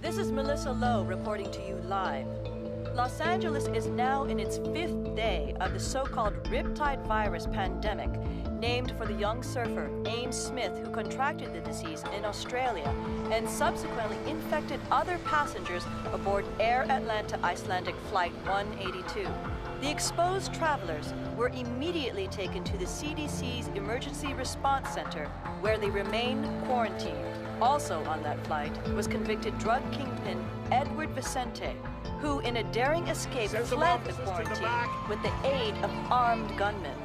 This is Melissa Lowe reporting to you live. Los Angeles is now in its 5th day of the so-called Riptide virus pandemic, named for the young surfer Ames Smith, who contracted the disease in Australia and subsequently infected other passengers aboard Air Atlanta Icelandic Flight 182. The exposed travelers were immediately taken to the CDC's Emergency Response Center, where they remain quarantined. Also on that flight was convicted drug kingpin Edward Vicente, who in a daring escape fled the quarantine with the aid of armed gunmen.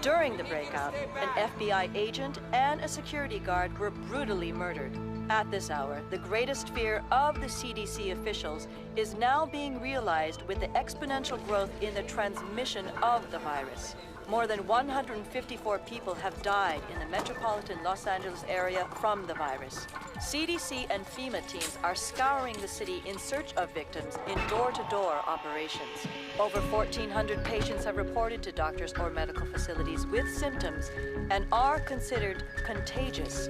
During the breakout, an FBI agent and a security guard were brutally murdered. At this hour, the greatest fear of the CDC officials is now being realized with the exponential growth in the transmission of the virus. More than 154 people have died in the metropolitan Los Angeles area from the virus. CDC and FEMA teams are scouring the city in search of victims in door-to-door operations. Over 1,400 patients have reported to doctors or medical facilities with symptoms and are considered contagious.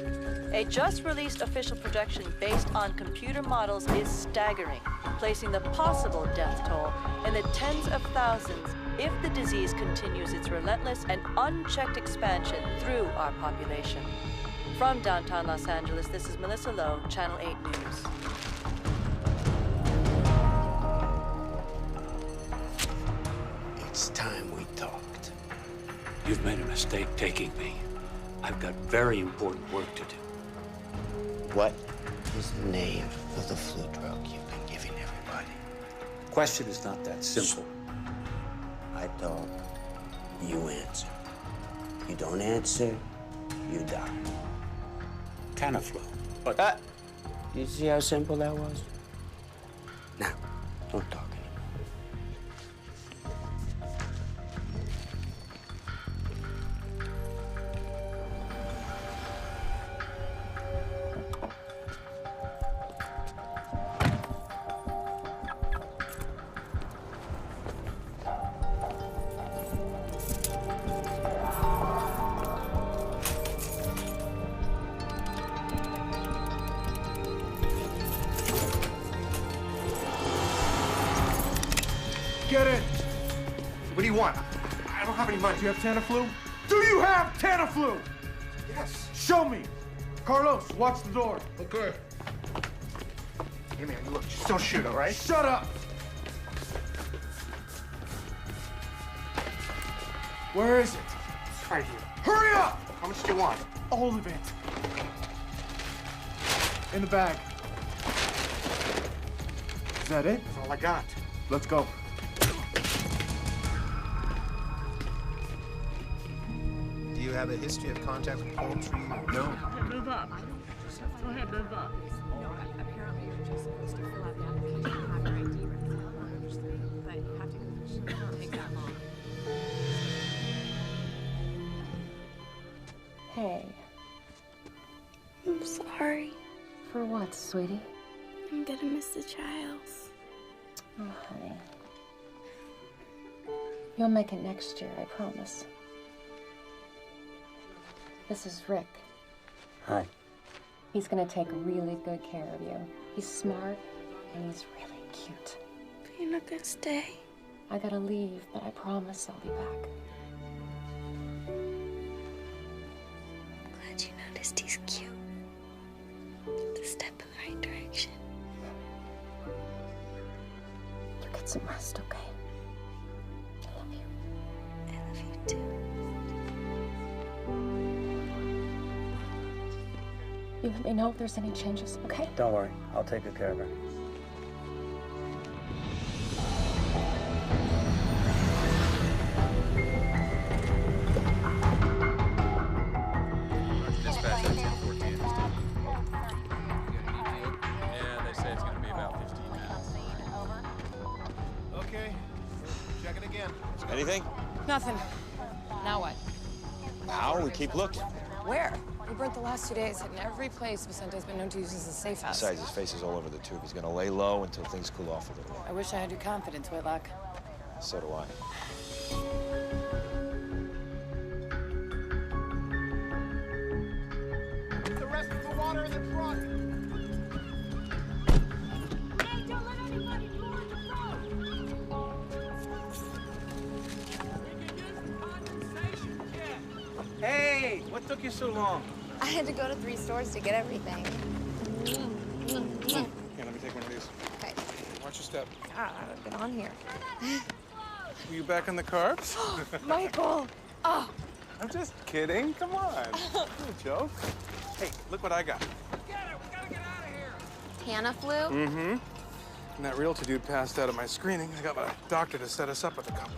A just-released official projection based on computer models is staggering, placing the possible death toll in the tens of thousands if the disease continues its relentless and unchecked expansion through our population. From downtown Los Angeles, this is Melissa Lowe, Channel 8 News. It's time we talked. You've made a mistake taking me. I've got very important work to do. What is the name of the flu drug you've been giving everybody? The question is not that simple. I talk, you answer. You don't answer, you die. Canaflu, but... You see how simple that was? Now, don't talk anymore. Get in! What do you want? I don't have any money. Do you have Tamiflu? Do you have Tamiflu? Yes. Show me! Carlos, watch the door. Okay. Hey, man, look, just don't shoot, all right? Shut up! Where is it? It's right here. Hurry up! How much do you want? All of it. In the bag. Is that it? That's all I got. Let's go. Do you have a history of contact with poultry? No. Move up. Go ahead, move up. No, apparently you're just supposed to fill out the application and have your ID ready. I understand, but you have to it won't take that long. Hey. I'm sorry. For what, sweetie? I'm gonna miss the Childs. Oh, honey. You'll make it next year, I promise. This is Rick. Hi. He's gonna take really good care of you. He's smart, and he's really cute. But you're not gonna stay. I gotta leave, but I promise I'll be back. I'm glad you noticed he's cute. It's a step in the right direction. You get some rest, okay? I love you. I love you too. You let me know if there's any changes, okay? Don't worry, I'll take good care of her. Dispatch at 10:14. Yeah, they say it's going to be about 15 minutes. Okay. Check it again. Anything? Nothing. Now what? Now we keep looking. Where? We burnt the last 2 days, hitting every place Vicente's been known to use as a safe house. Besides, his face is all over the tube. He's gonna lay low until things cool off a little. I wish I had your confidence, Whitlock. So do I. The rest of the water in the truck. took you so long? I had to go to 3 stores to get everything. Here, let me take one of these. Okay. Watch your step. God, get on here. Were you back on the carbs? Michael! Oh! I'm just kidding. Come on. No joke. Hey, look what I got. Tana flu? Mm-hmm. And that realtor dude passed out at my screening. I got my doctor to set us up with a couple.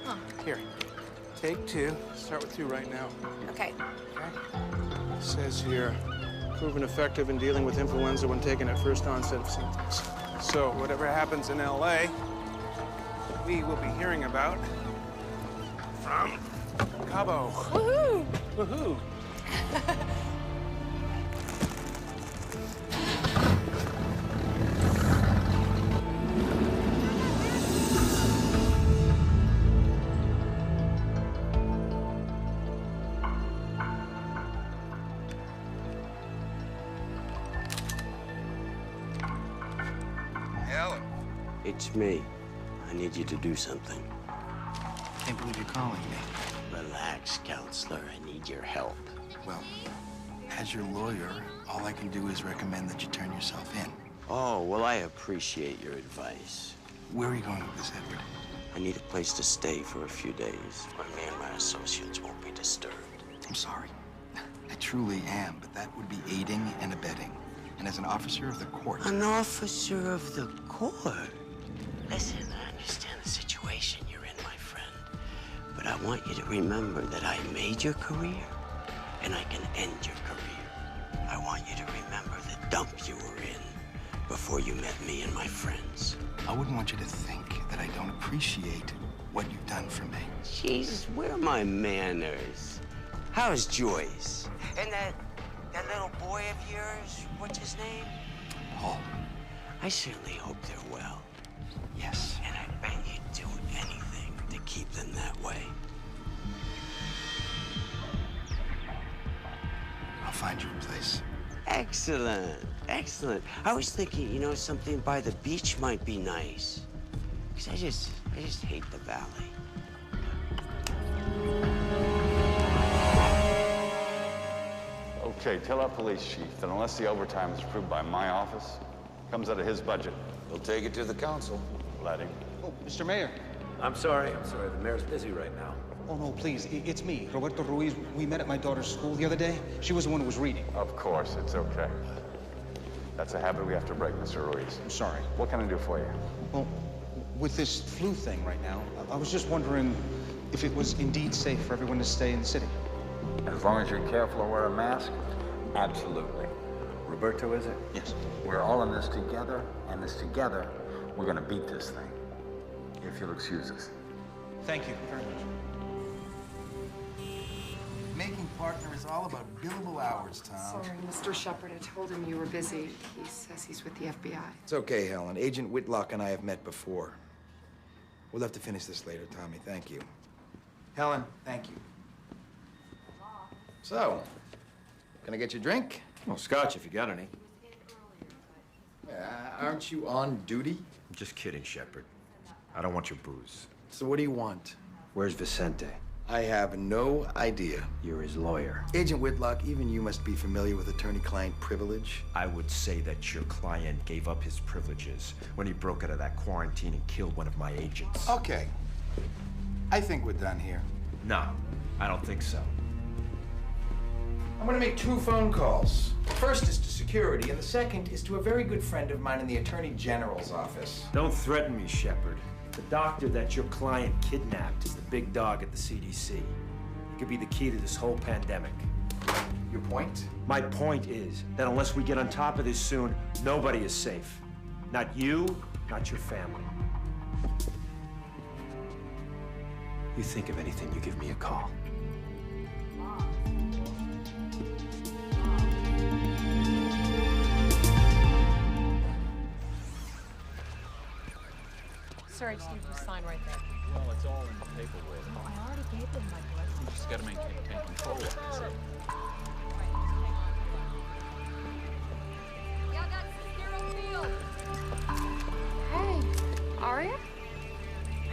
Huh. Here, take 2. Start with 2 right now. Okay. It says here, proven effective in dealing with influenza when taken at first onset of symptoms. So whatever happens in LA, we will be hearing about from Cabo. Woohoo! Woohoo! It's me. I need you to do something. Can't believe you're calling me. Relax, counselor. I need your help. Well, as your lawyer, all I can do is recommend that you turn yourself in. Oh, well, I appreciate your advice. Where are you going with this, Edward? I need a place to stay for a few days where me and my associates won't be disturbed. I'm sorry. I truly am, but that would be aiding and abetting. And as an officer of the court... An officer of the court? Listen, I understand the situation you're in, my friend. But I want you to remember that I made your career, and I can end your career. I want you to remember the dump you were in before you met me and my friends. I wouldn't want you to think that I don't appreciate what you've done for me. Jesus, where are my manners? How's Joyce? And that little boy of yours, what's his name? Paul. I certainly hope they're well. Yes. And I bet you'd do anything to keep them that way. I'll find you a place. Excellent, excellent. I was thinking, you know, something by the beach might be nice. Because I just hate the valley. Okay, tell our police chief that unless the overtime is approved by my office, comes out of his budget. He'll take it to the council. Let him. Oh, Mr. Mayor. I'm sorry. The mayor's busy right now. Oh, no, please. It's me, Roberto Ruiz. We met at my daughter's school the other day. She was the one who was reading. Of course, it's okay. That's a habit we have to break, Mr. Ruiz. I'm sorry. What can I do for you? Well, with this flu thing right now, I was just wondering if it was indeed safe for everyone to stay in the city. As long as you're careful and wear a mask, absolutely. Roberto, is it? Yes. We're all in this together, and this together, we're gonna beat this thing. If you'll excuse us. Thank you very much. Making partner is all about billable hours, Tom. Sorry, Mr. Shepard. I told him you were busy. He says he's with the FBI. It's okay, Helen. Agent Whitlock and I have met before. We'll have to finish this later, Tommy. Thank you. Helen, thank you. So, can I get you a drink? Well, scotch if you got any. Aren't you on duty? I'm just kidding, Shepard. I don't want your booze. So what do you want? Where's Vicente? I have no idea. You're his lawyer. Agent Whitlock, even you must be familiar with attorney-client privilege. I would say that your client gave up his privileges when he broke out of that quarantine and killed one of my agents. Okay. I think we're done here. No, I don't think so. I'm gonna make 2 phone calls. The first is to security, and the second is to a very good friend of mine in the Attorney General's office. Don't threaten me, Shepard. The doctor that your client kidnapped is the big dog at the CDC. He could be the key to this whole pandemic. Your point? My point is that unless we get on top of this soon, nobody is safe. Not you, not your family. You think of anything, you give me a call. Sir, I just need you to sign right there. Well, it's all in the paperwork. I already gave them my blessing. You just gotta maintain control of it. That's it. Y'all got Cicero Field. Hey, Aria?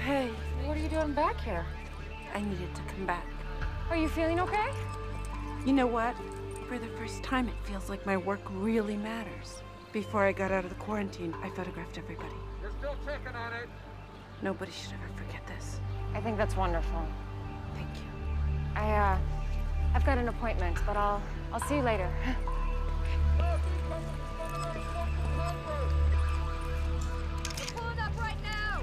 Hey, What are you doing back here? I needed to come back. Are you feeling okay? You know what? For the first time, it feels like my work really matters. Before I got out of the quarantine, I photographed everybody. We're still checking on it. Nobody should ever forget this. I think that's wonderful. Thank you. I've got an appointment, but I'll see you later. Pulling up right now!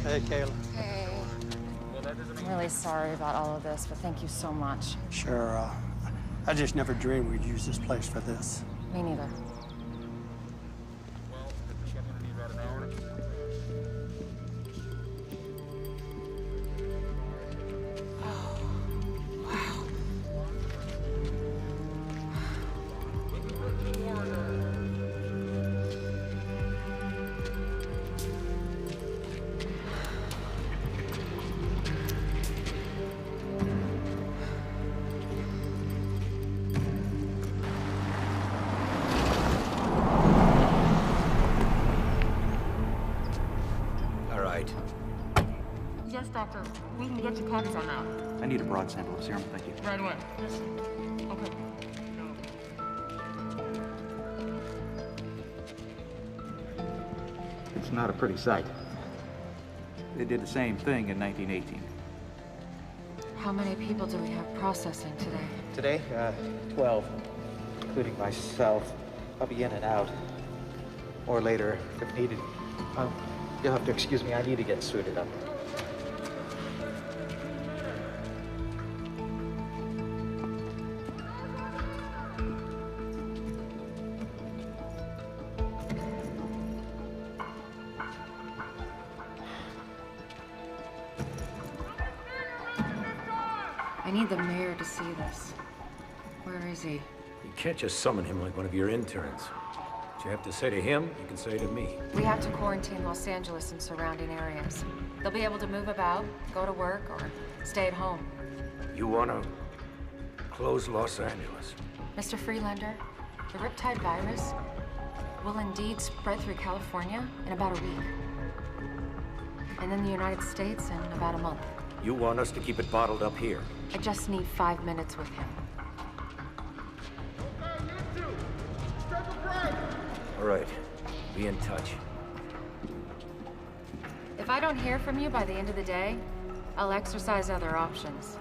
Hey, Kayla. Hey. I'm really sorry about all of this, but thank you so much. Sure, I just never dreamed we'd use this place for this. Me neither. Yes, doctor. We can get your copies on now. I need a broad sample of serum, thank you. Right away. Yes. Okay. It's not a pretty sight. They did the same thing in 1918. How many people do we have processing today? Today, 12, including myself. I'll be in and out. Or later, if needed. You'll have to excuse me, I need to get suited up. I need the mayor to see this. Where is he? You can't just summon him like one of your interns. What you have to say to him, you can say to me. We have to quarantine Los Angeles and surrounding areas. They'll be able to move about, go to work, or stay at home. You want to close Los Angeles? Mr. Freelander, the Riptide virus will indeed spread through California in about a week. And then the United States in about a month. You want us to keep it bottled up here? I just need 5 minutes with him. All right. Be in touch. If I don't hear from you by the end of the day, I'll exercise other options.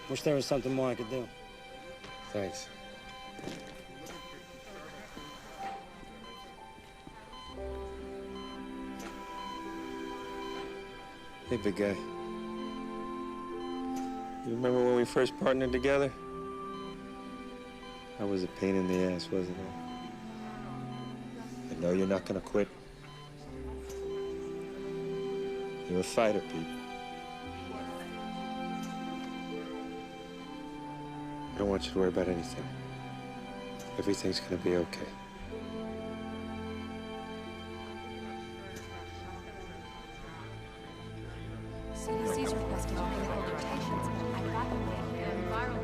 Wish there was something more I could do. Thanks. Hey, big guy. You remember when we first partnered together? I was a pain in the ass, wasn't I? I know you're not gonna quit. You're a fighter, Pete. I don't want you to worry about anything. Everything's gonna be okay. CDC's requesting medical rotations. I got them there. Viral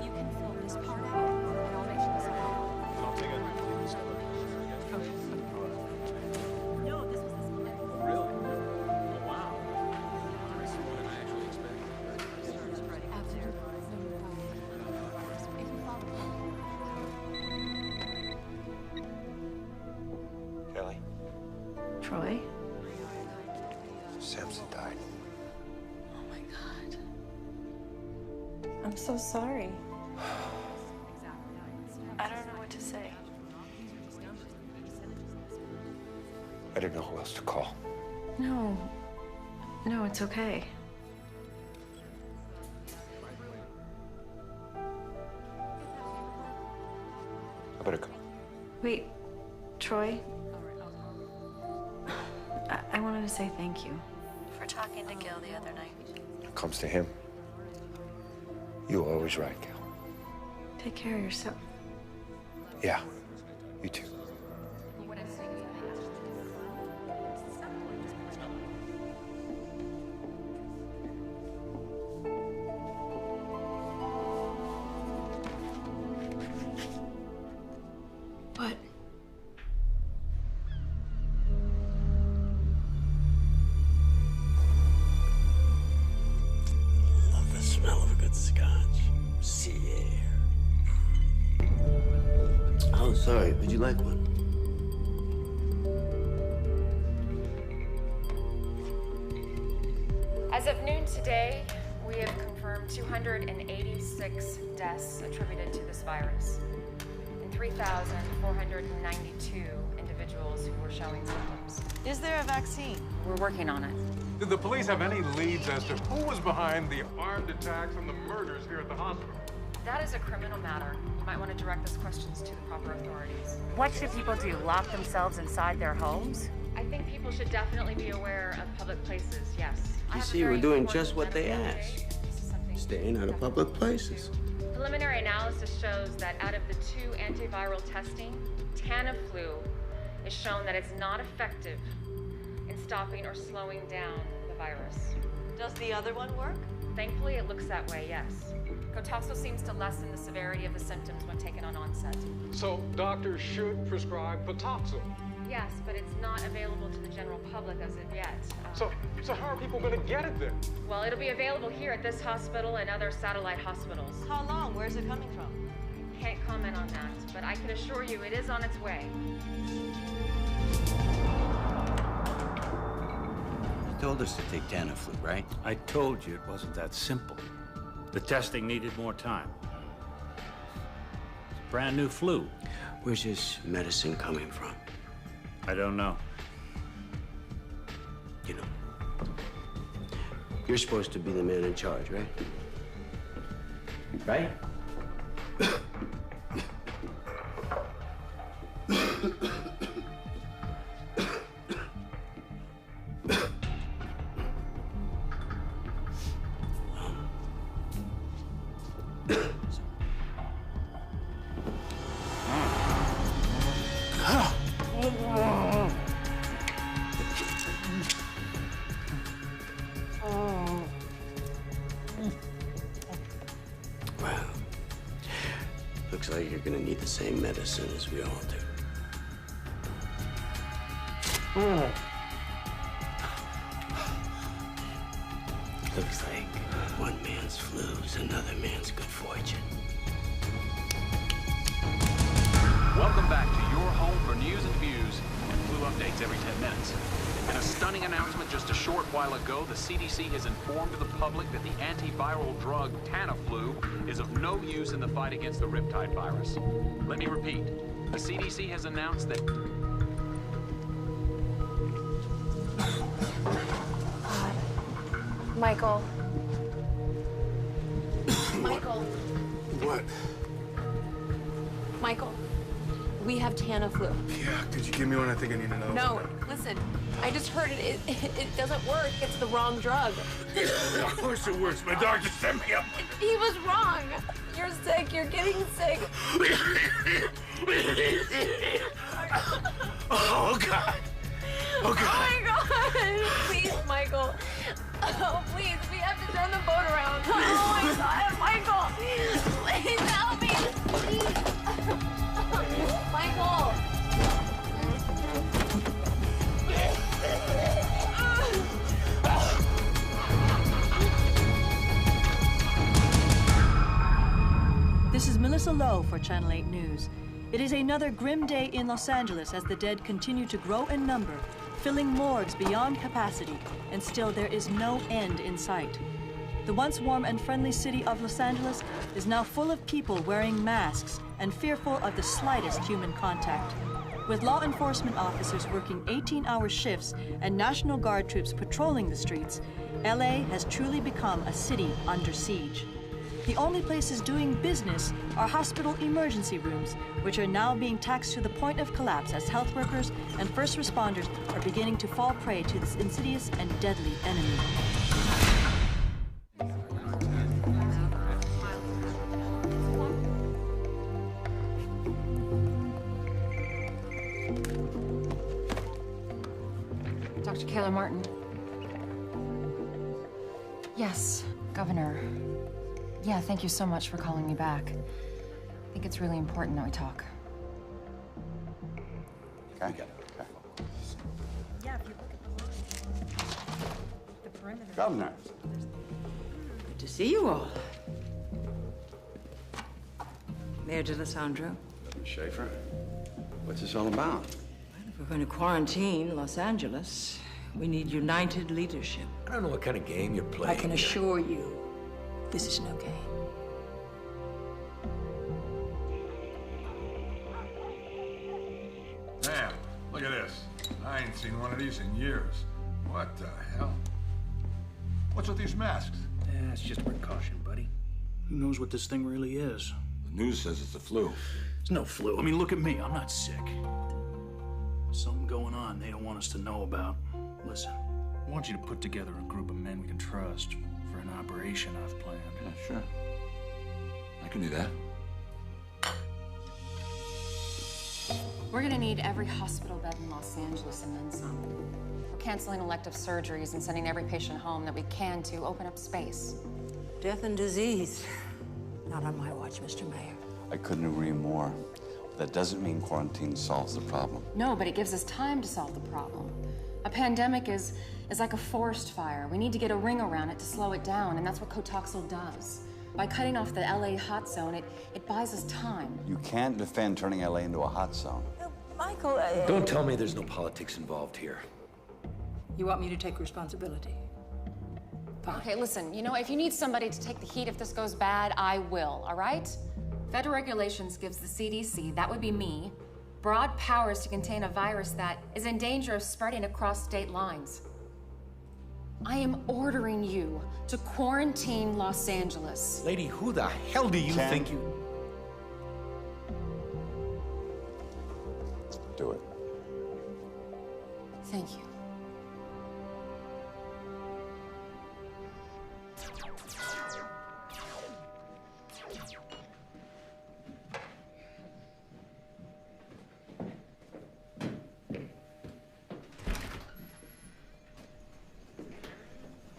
you can fill this part out, and I'll make sure this I'll take it. No, this was this morning. Really? Oh, wow. I actually expected. Out there. Troy? Samson died. Oh my God. I'm so sorry. I don't know what to say. I didn't know who else to call. No. No, it's okay. I better go. Wait, Troy? I wanted to say thank you. For talking to Gil the other night. When it comes to him, you were always right, Gil. Take care of yourself. Yeah, you too. What? Love the smell of a good scotch. Sea air. Oh, sorry. Would you like one? As of noon today, we have confirmed 286 deaths attributed to this virus and 3,492 individuals who were showing symptoms. Is there a vaccine? We're working on it. Did the police have any leads as to who was behind the armed attacks and the murders here at the hospital? That is a criminal matter. You might want to direct those questions to the proper authorities. What should people do? Lock themselves inside their homes? I think people should definitely be aware of public places, yes. You see, we're doing just what they asked. Staying out of public places. Preliminary analysis shows that out of the 2 antiviral testing, Tamiflu is shown that it's not effective in stopping or slowing down the virus. Does the other one work? Thankfully, it looks that way, yes. Cotaxo seems to lessen the severity of the symptoms when taken on onset. So doctors should prescribe Part2. Yes, but it's not available to the general public as of yet. So how are people going to get it then? Well, it'll be available here at this hospital and other satellite hospitals. How long? Where's it coming from? Can't comment on that, but I can assure you it is on its way. You told us to take Tamiflu, right? I told you it wasn't that simple. The testing needed more time. It's a brand new flu. Where's this medicine coming from? I don't know. You know, you're supposed to be the man in charge, right? Right? Looks like you're gonna need the same medicine as we all do. Looks like one man's flu's another man's good fortune. Welcome back to your home for news and views and flu updates every 10 minutes. In a stunning announcement just a short while ago, the CDC has informed the public that the antiviral drug Tamiflu is of no use in the fight against the Riptide virus. Let me repeat. The CDC has announced that... Michael. Michael. What? Michael, we have Tamiflu. Yeah, could you give me one? I think I need to know. No, listen, I just heard it. It doesn't work. It's the wrong drug. Of course it works. My doctor sent me up. He was wrong. You're sick. You're getting sick. Oh, God. Oh, God. Oh, my God. Please, Michael. Oh, please. We have to turn the boat around. Oh, my God. Michael. Please help me. Please. Michael. This is Melissa Lowe for Channel 8 News. It is another grim day in Los Angeles as the dead continue to grow in number filling morgues beyond capacity, and still there is no end in sight. The once warm and friendly city of Los Angeles is now full of people wearing masks and fearful of the slightest human contact. With law enforcement officers working 18-hour shifts and National Guard troops patrolling the streets, LA has truly become a city under siege. The only places doing business are hospital emergency rooms, which are now being taxed to the point of collapse as health workers and first responders are beginning to fall prey to this insidious and deadly enemy. Dr. Kayla Martin. Yes, Governor. Yeah, thank you so much for calling me back. I think it's really important that we talk. Okay. Yeah, if you look at the perimeter. Governor. Good to see you all. Mayor DeLisandro. Schaefer, what's this all about? If we're going to quarantine Los Angeles, we need united leadership. I don't know what kind of game you're playing. I can assure you, this is no game. Damn, look at this. I ain't seen one of these in years. What the hell? What's with these masks? Yeah, it's just a precaution, buddy. Who knows what this thing really is? The news says it's the flu. It's no flu. I mean, look at me. I'm not sick. Something going on they don't want us to know about. Listen, I want you to put together a group of men we can trust for an operation I've planned. Yeah, sure. I can do that. We're gonna need every hospital bed in Los Angeles and then some. We're canceling elective surgeries and sending every patient home that we can to open up space. Death and disease. Not on my watch, Mr. Mayor. I couldn't agree more. That doesn't mean quarantine solves the problem. No, but it gives us time to solve the problem. A pandemic is like a forest fire. We need to get a ring around it to slow it down, and that's what Cotoxil does. By cutting off the LA hot zone, it buys us time. You can't defend turning LA into a hot zone. Michael, Don't tell me there's no politics involved here. You want me to take responsibility? Fine. Okay, listen, you know, if you need somebody to take the heat if this goes bad, I will, all right? Federal regulations gives the CDC, that would be me, broad powers to contain a virus that is in danger of spreading across state lines. I am ordering you to quarantine Los Angeles. Lady, who the hell do you think you... Do it. Thank you.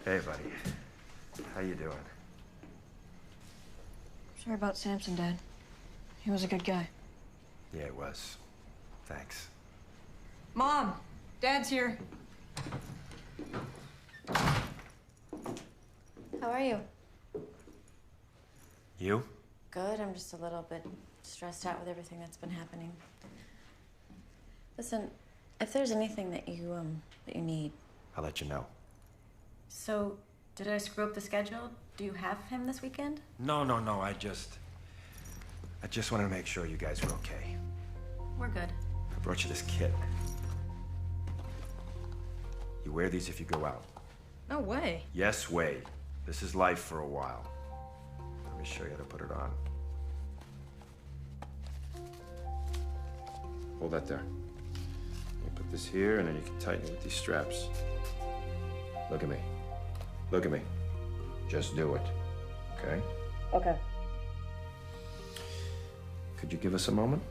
Hey, buddy. How you doing? Sorry about Samson, Dad. He was a good guy. Yeah, it was. Thanks. Mom! Dad's here. How are you? You? Good. I'm just a little bit stressed out with everything that's been happening. Listen, if there's anything that you need. I'll let you know. So, did I screw up the schedule? Do you have him this weekend? No. I just wanted to make sure you guys were okay. We're good. I brought you this kit. You wear these if you go out. No way. Yes, way. This is life for a while. Let me show you how to put it on. Hold that there. You put this here, and then you can tighten it with these straps. Look at me. Look at me. Just do it. Okay? Okay. Could you give us a moment?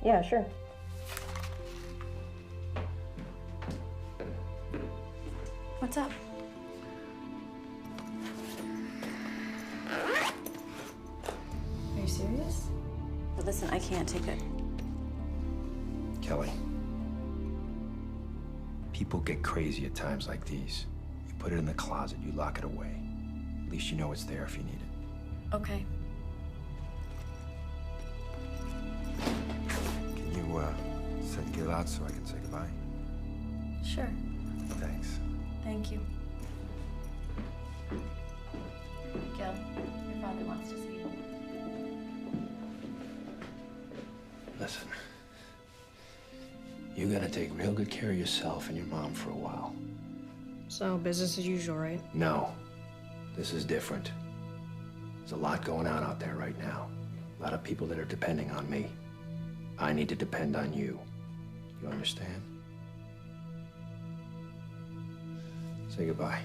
Yeah, sure. What's up? Are you serious? But listen, I can't take it. Kelly. People get crazy at times like these. You put it in the closet, you lock it away. At least you know it's there if you need it. Okay. Can you, get it out so I can say goodbye? Sure. Thanks. Thank you. Gil, your father wants to see you. Listen, you gotta take real good care of yourself and your mom for a while. So, business as usual, right? No, this is different. There's a lot going on out there right now. A lot of people that are depending on me. I need to depend on you. You understand? Say goodbye.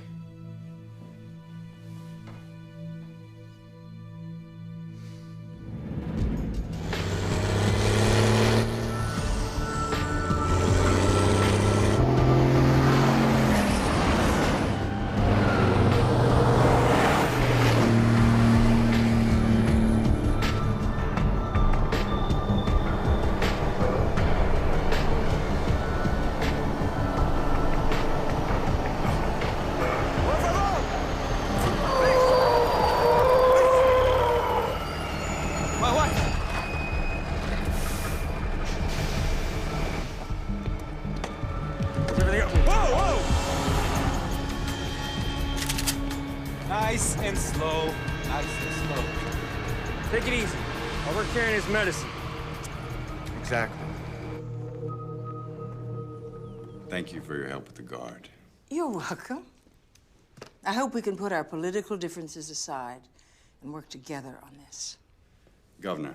Nice and slow. Nice and slow. Take it easy. While we're carrying his medicine. Exactly. Thank you for your help with the guard. You're welcome. I hope we can put our political differences aside and work together on this. Governor,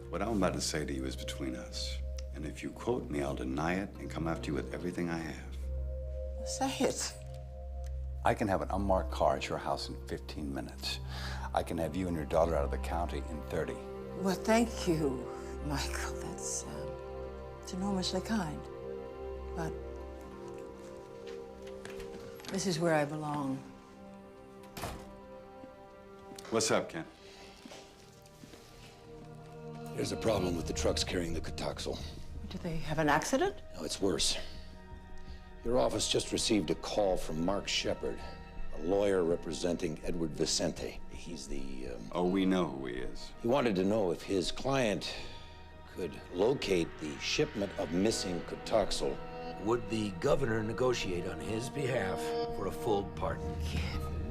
what I'm about to say to you is between us. And if you quote me, I'll deny it and come after you with everything I have. Say it. I can have an unmarked car at your house in 15 minutes. I can have you and your daughter out of the county in 30. Well, thank you, Michael. That's it's enormously kind. But this is where I belong. What's up, Ken? There's a problem with the trucks carrying the Cotoxel. Do they have an accident? No, it's worse. Your office just received a call from Mark Shepard, a lawyer representing Edward Vicente. He's the, Oh, we know who he is. He wanted to know if his client could locate the shipment of missing Cotoxel. Would the governor negotiate on his behalf for a full pardon? Give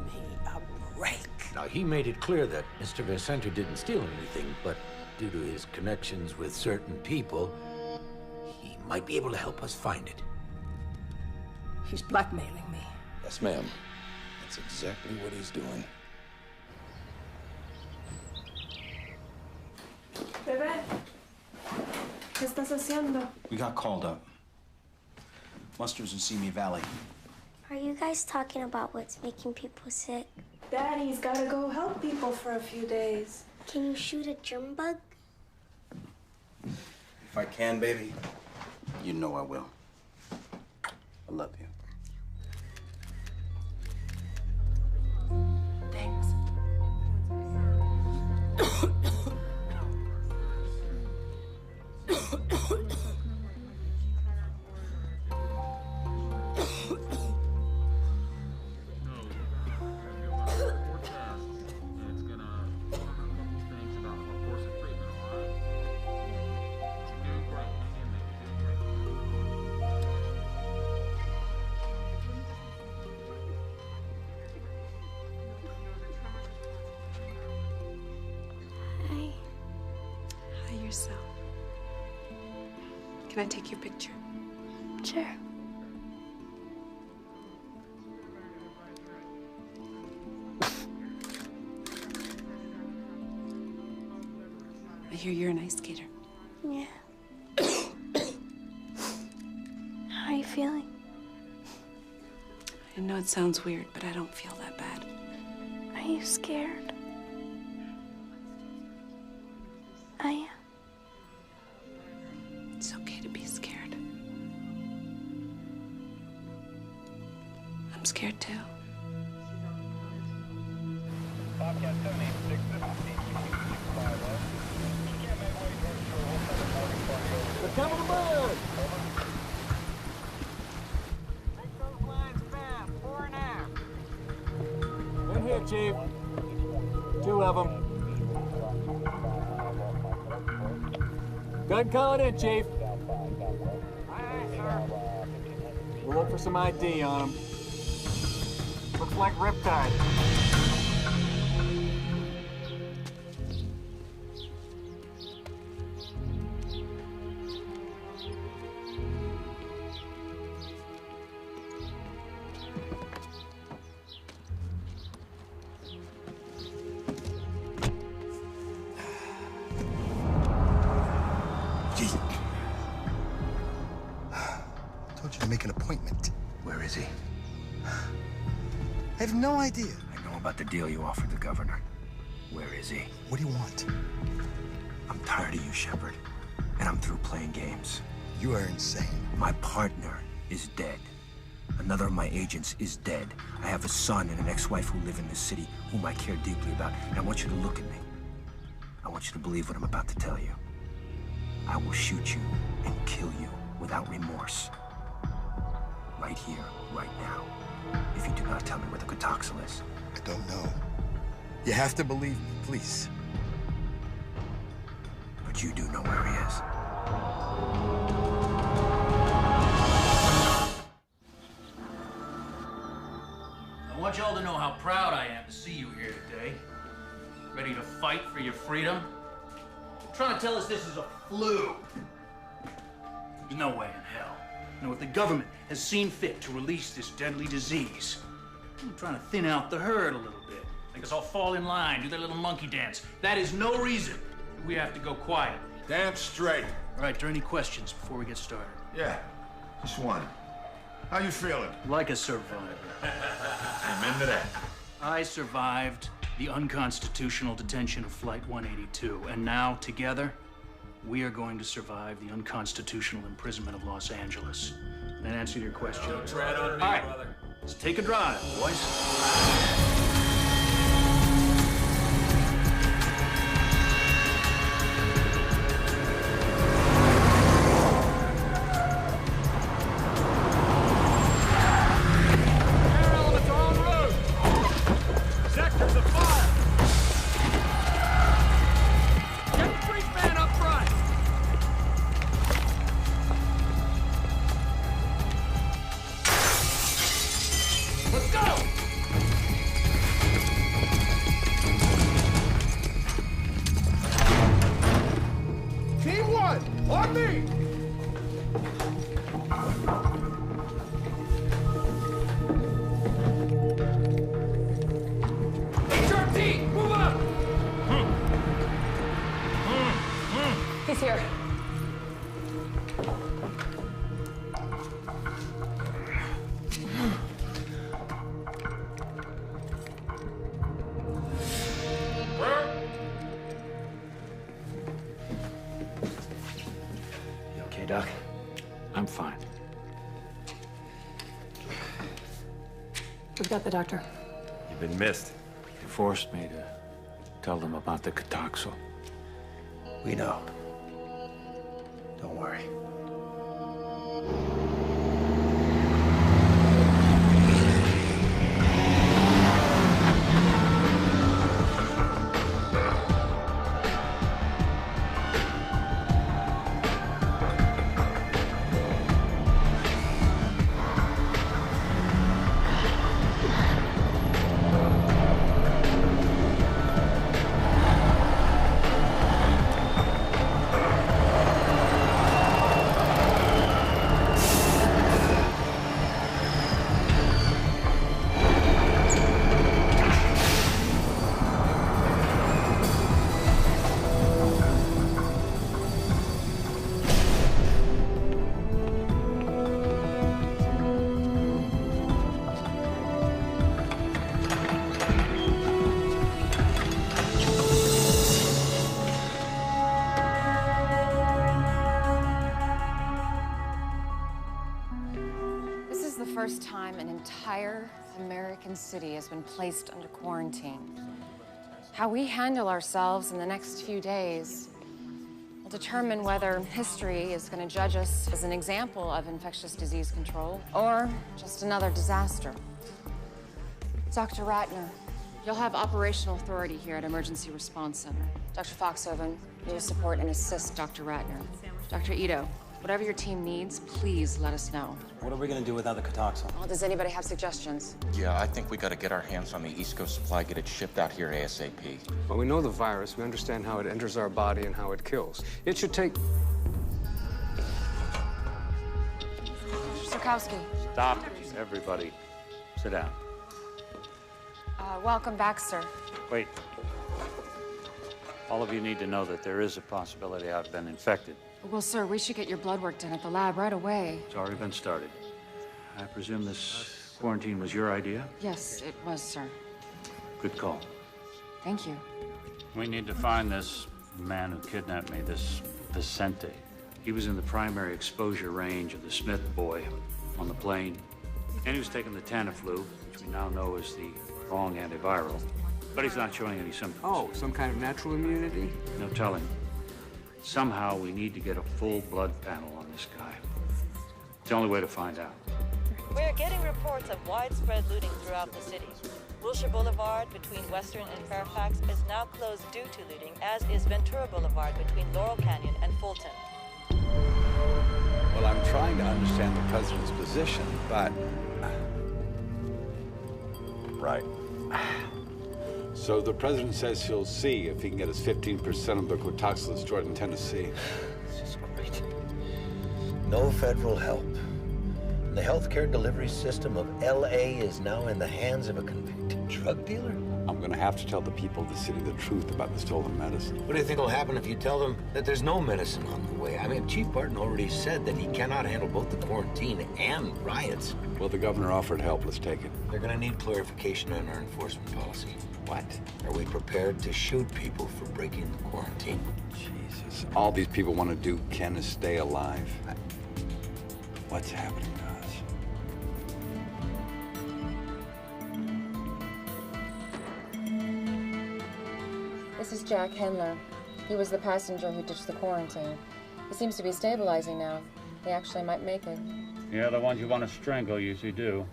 me a break. Now, he made it clear that Mr. Vicente didn't steal anything, but due to his connections with certain people, he might be able to help us find it. He's blackmailing me. Yes, ma'am. That's exactly what he's doing. Bebé, ¿qué estás haciendo? We got called up. Muster's in Simi Valley. Are you guys talking about what's making people sick? Daddy's gotta go help people for a few days. Can you shoot a germ bug? If I can, baby, you know I will. I love you. Thanks. Hi, yourself. Can I take your picture? Sure. I hear you're an ice skater. Yeah. How are you feeling? I know it sounds weird, but I don't feel that bad. Are you scared? I am. It's okay to be scared. I'm scared too. Bobcat 76, this is CQ651. You can't make way towards your whole party over. They're coming to bird! Make those lines fast, 4 and a half. In here, Chief. 2 of them. Gun calling in, Chief. Aye, aye, sir. We'll look for some ID on him. Looks like Riptide. To make an appointment. Where is he? I have no idea. I know about the deal you offered the governor. Where is he? What do you want? I'm tired of you, Shepard. And I'm through playing games. You are insane. My partner is dead. Another of my agents is dead. I have a son and an ex-wife who live in this city whom I care deeply about. And I want you to look at me. I want you to believe what I'm about to tell you. I will shoot you and kill you without remorse. Right here, right now. If you do not tell me where the Kotoxal is. I don't know. You have to believe me, please. But you do know where he is. I want y'all to know how proud I am to see you here today. Ready to fight for your freedom? You're trying to tell us this is a flu. There's no way in hell. You know, if the government has seen fit to release this deadly disease, I'm trying to thin out the herd a little bit. Make us all fall in line, do their little monkey dance. That is no reason we have to go quiet. Damn straight. All right, are there any questions before we get started? Yeah, just one. How you feeling? Like a survivor. Amen to that. I survived the unconstitutional detention of Flight 182, and now, together, we are going to survive the unconstitutional imprisonment of Los Angeles. That answer your question? Don't tread on me, all right, brother. let's take a drive, boys. He's here. You okay, Doc? I'm fine. We've got the doctor. You've been missed. You forced me to tell them about the Kotoxal. We know. Don't worry. First time an entire American city has been placed under quarantine. How we handle ourselves in the next few days will determine whether history is going to judge us as an example of infectious disease control or just another disaster. Dr. Ratner, you'll have operational authority here at Emergency Response Center. Dr. Foxhoven, you'll support and assist Dr. Ratner. Dr. Ito, Whatever your team needs, please let us know. What are we gonna do without the Cotoxin? Well, does anybody have suggestions? Yeah, I think we gotta get our hands on the East Coast supply, get it shipped out here ASAP. Well, we know the virus. We understand how it enters our body and how it kills. It should take... Sirkowski. Stop, everybody. Sit down. Welcome back, sir. Wait. All of you need to know that there is a possibility I've been infected. Well, sir, we should get your blood work done at the lab right away. It's already been started. I presume this quarantine was your idea? Yes, it was, sir. Good call. Thank you. We need to find this man who kidnapped me, this Vicente. He was in the primary exposure range of the Smith boy on the plane. And he was taking the Tamiflu, which we now know is the wrong antiviral. But he's not showing any symptoms. Oh, some kind of natural immunity? No telling. Somehow we need to get a full blood panel on this guy. It's the only way to find out. We're getting reports of widespread looting throughout the city. Wilshire Boulevard between Western and Fairfax is now closed due to looting, as is Ventura Boulevard between Laurel Canyon and Fulton. Well, I'm trying to understand the president's position, but... Right. So the president says he'll see if he can get us 15% of the Cotoxin stored in Tennessee. This is great. No federal help. The healthcare delivery system of L.A. is now in the hands of a convicted drug dealer? I'm gonna have to tell the people of the city the truth about the stolen medicine. What do you think will happen if you tell them that there's no medicine on the way? I mean, Chief Barton already said that he cannot handle both the quarantine and riots. Well, the governor offered help. Let's take it. They're gonna need clarification on our enforcement policy. What? Are we prepared to shoot people for breaking the quarantine? Jesus. All these people want to do, Ken, is stay alive. What's happening to us? This is Jack Hendler. He was the passenger who ditched the quarantine. He seems to be stabilizing now. He actually might make it. Yeah, the ones you want to strangle usually do.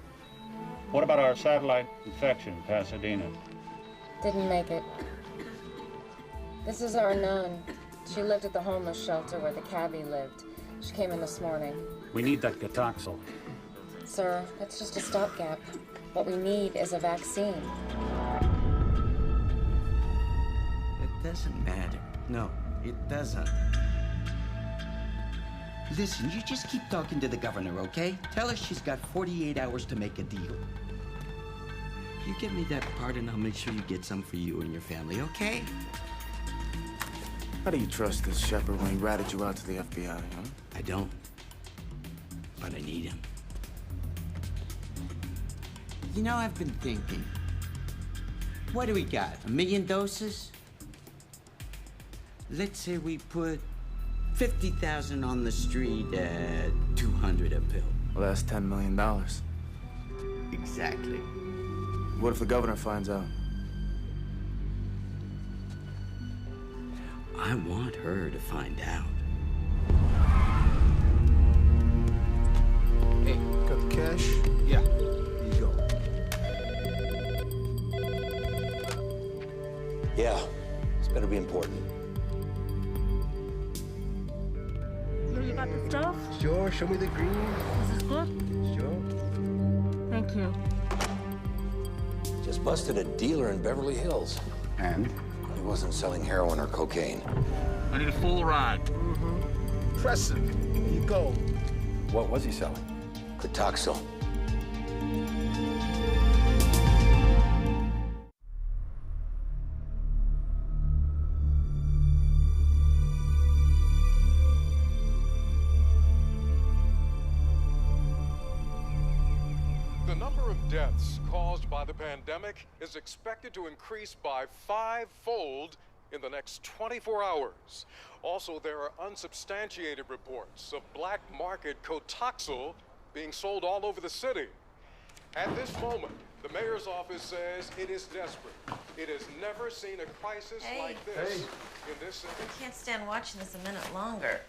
What about our satellite infection, Pasadena? Didn't make it. This is our nun. She lived at the homeless shelter where the cabbie lived. She came in this morning. We need that Cotoxil. Sir, that's just a stopgap. What we need is a vaccine. It doesn't matter. No, it doesn't. Listen, you just keep talking to the governor, okay? Tell her she's got 48 hours to make a deal. You give me that part and I'll make sure you get some for you and your family, okay? How do you trust this shepherd when he ratted you out to the FBI, huh? I don't. But I need him. You know, I've been thinking. What do we got? 1 million doses? Let's say we put 50,000 on the street at 200 a pill. Well, that's $10 million. Exactly. What if the governor finds out? I want her to find out. Hey, got the cash? Yeah. Here you go. Yeah, this better be important. You got the stuff? Sure, show me the green. This is good? Sure. Thank you. Just busted a dealer in Beverly Hills. And? He wasn't selling heroin or cocaine. I need a full ride. Impressive. Here you go. What was he selling? Cotoxil. The number of deaths caused by the pandemic is expected to increase by 5-fold in the next 24 hours. Also, there are unsubstantiated reports of black market Cotoxil being sold all over the city. At this moment, the mayor's office says it is desperate. It has never seen a crisis like this in this city. I can't stand watching this a minute longer.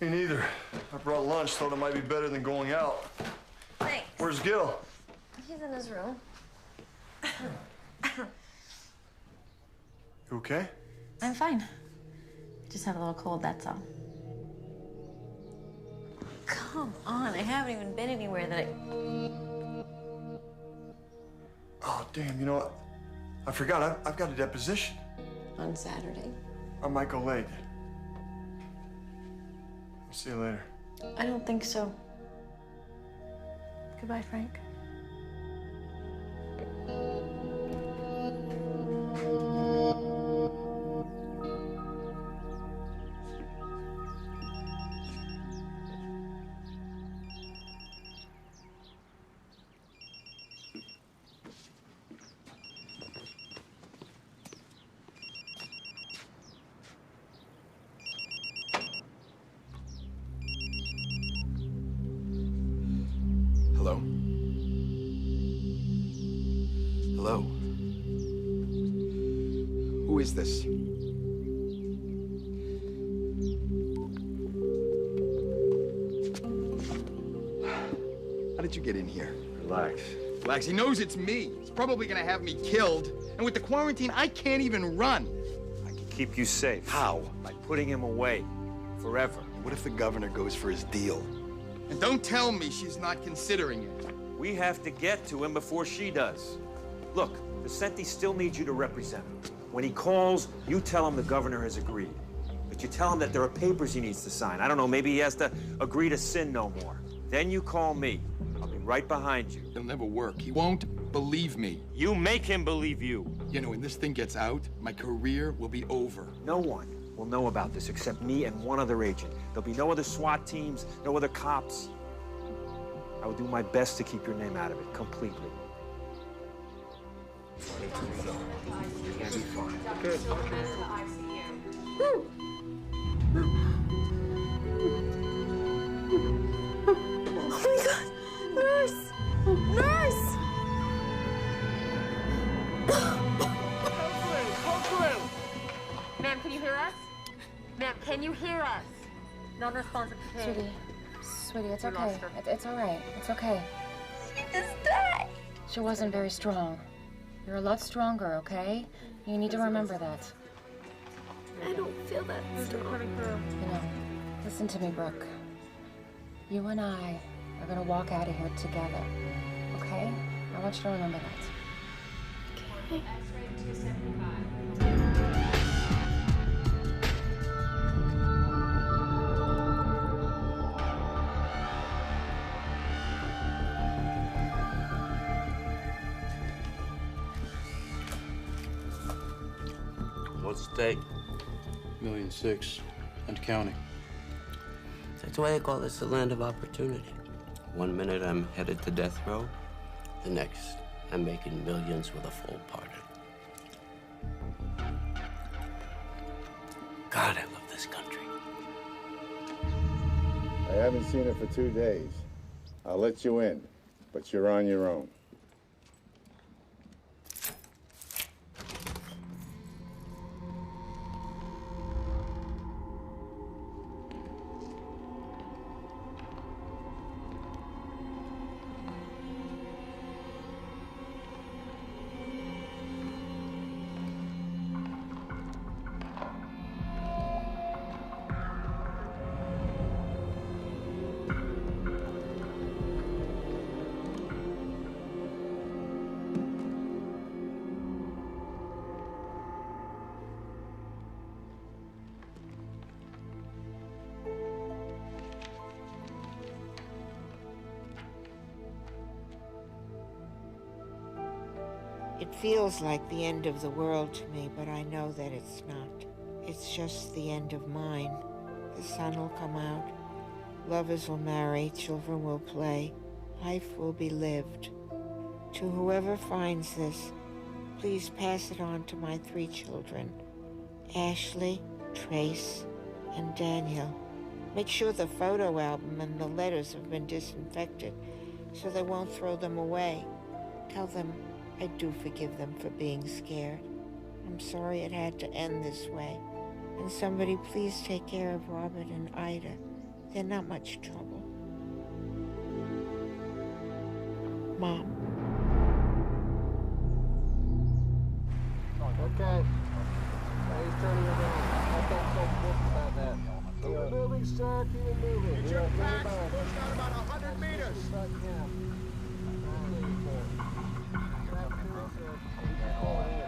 Me neither. I brought lunch, thought it might be better than going out. Thanks. Where's Gil? He's in his room. You okay? I'm fine. I just have a little cold, that's all. I haven't even been anywhere that I... Oh, damn, you know what? I forgot, I've got a deposition. On Saturday? I might go late. I'll see you later. I don't think so. Goodbye, Frank. Hello? Hello? Who is this? How did you get in here? Relax. Relax, he knows it's me. He's probably gonna have me killed. And with the quarantine, I can't even run. I can keep you safe. How? By putting him away. Forever. What if the governor goes for his deal? And don't tell me she's not considering it. We have to get to him before she does. Look, Vicente still needs you to represent him. When he calls, you tell him the governor has agreed. But you tell him that there are papers he needs to sign. I don't know, maybe he has to agree to sin no more. Then you call me. I'll be right behind you. It'll never work. He won't believe me. You make him believe you. You know, when this thing gets out, my career will be over. No one will know about this except me and one other agent. There'll be no other SWAT teams, no other cops. I will do my best to keep your name out of it completely. You'll be fine. Good. Oh my God! Nurse! Nurse! Code blue. Ma'am, can you hear us? Ma'am, can you hear us? Non-responsive to pain. Sweetie, it's okay. It's all right. It's okay. She just died. She wasn't very strong. You're a lot stronger, okay? You need to remember that. I don't feel that strong. You know, listen to me, Brooke. You and I are gonna walk out of here together, okay? I want you to remember that. Okay. What's the date? $1.6 million and counting. That's why they call this the land of opportunity. One minute I'm headed to death row, the next I'm making millions with a full pardon. God, I love this country. I haven't seen her for 2 days. I'll let you in, but you're on your own. It feels like the end of the world to me, but I know that it's not. It's just the end of mine. The sun will come out, lovers will marry, children will play, life will be lived. To whoever finds this, please pass it on to my 3 children, Ashley, Trace, and Daniel. Make sure the photo album and the letters have been disinfected so they won't throw them away. Tell them I do forgive them for being scared. I'm sorry it had to end this way. And somebody please take care of Robert and Ida. They're not much trouble. Mom. Okay. Now he's turning around. I don't talk about that. Keep it moving, sir. Keep it moving. Get your back. There's got about 100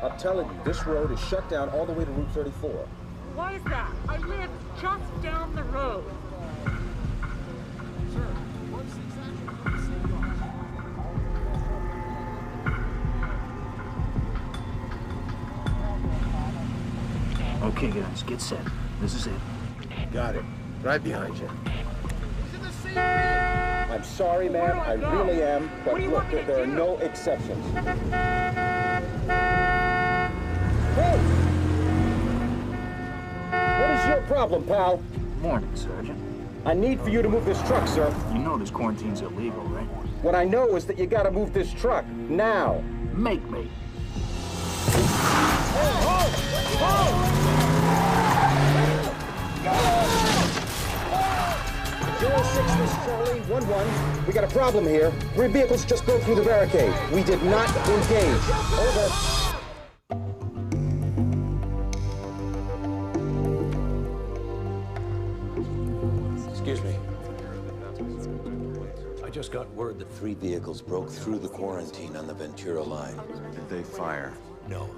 I'm telling you, this road is shut down all the way to Route 34. Why is that? I live just down the road. Okay, guys, get set. This is it. Got it. Right behind you. I'm sorry, ma'am. I really am. But look, there are no exceptions. Hey! What is your problem, pal? Morning, Sergeant. I need for you to move this truck, sir. You know this quarantine's illegal, right? What I know is that you gotta move this truck. Now. Make me. Oh! 06, this is Charlie, 1-1. We got a problem here. 3 vehicles just broke through the barricade. We did not engage. Over. Excuse me. I just got word that 3 vehicles broke through the quarantine on the Ventura line. Did they fire? No.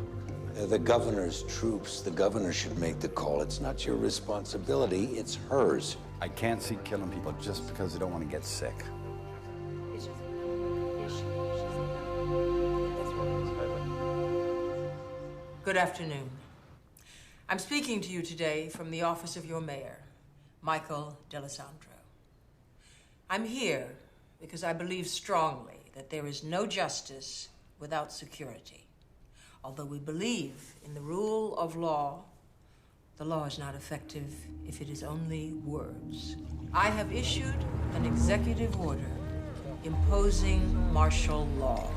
They're the governor's troops. The governor should make the call. It's not your responsibility, it's hers. I can't see killing people just because they don't want to get sick. Good afternoon. I'm speaking to you today from the office of your mayor, Michael D'Alessandro. I'm here because I believe strongly that there is no justice without security. Although we believe in the rule of law, the law is not effective if it is only words. I have issued an executive order imposing martial law.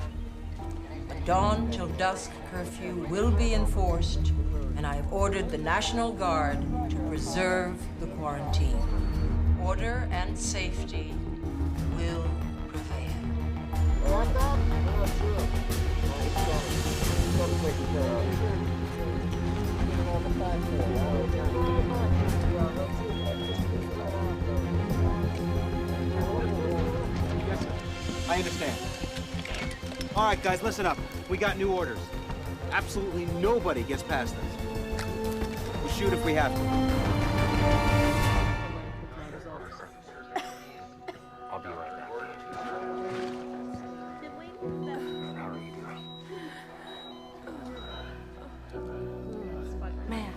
A dawn till dusk curfew will be enforced, and I have ordered the National Guard to preserve the quarantine. Order and safety will prevail. I understand. All right, guys, listen up. We got new orders. Absolutely nobody gets past us. We'll shoot if we have to. I'll be right back. How are you doing? Man.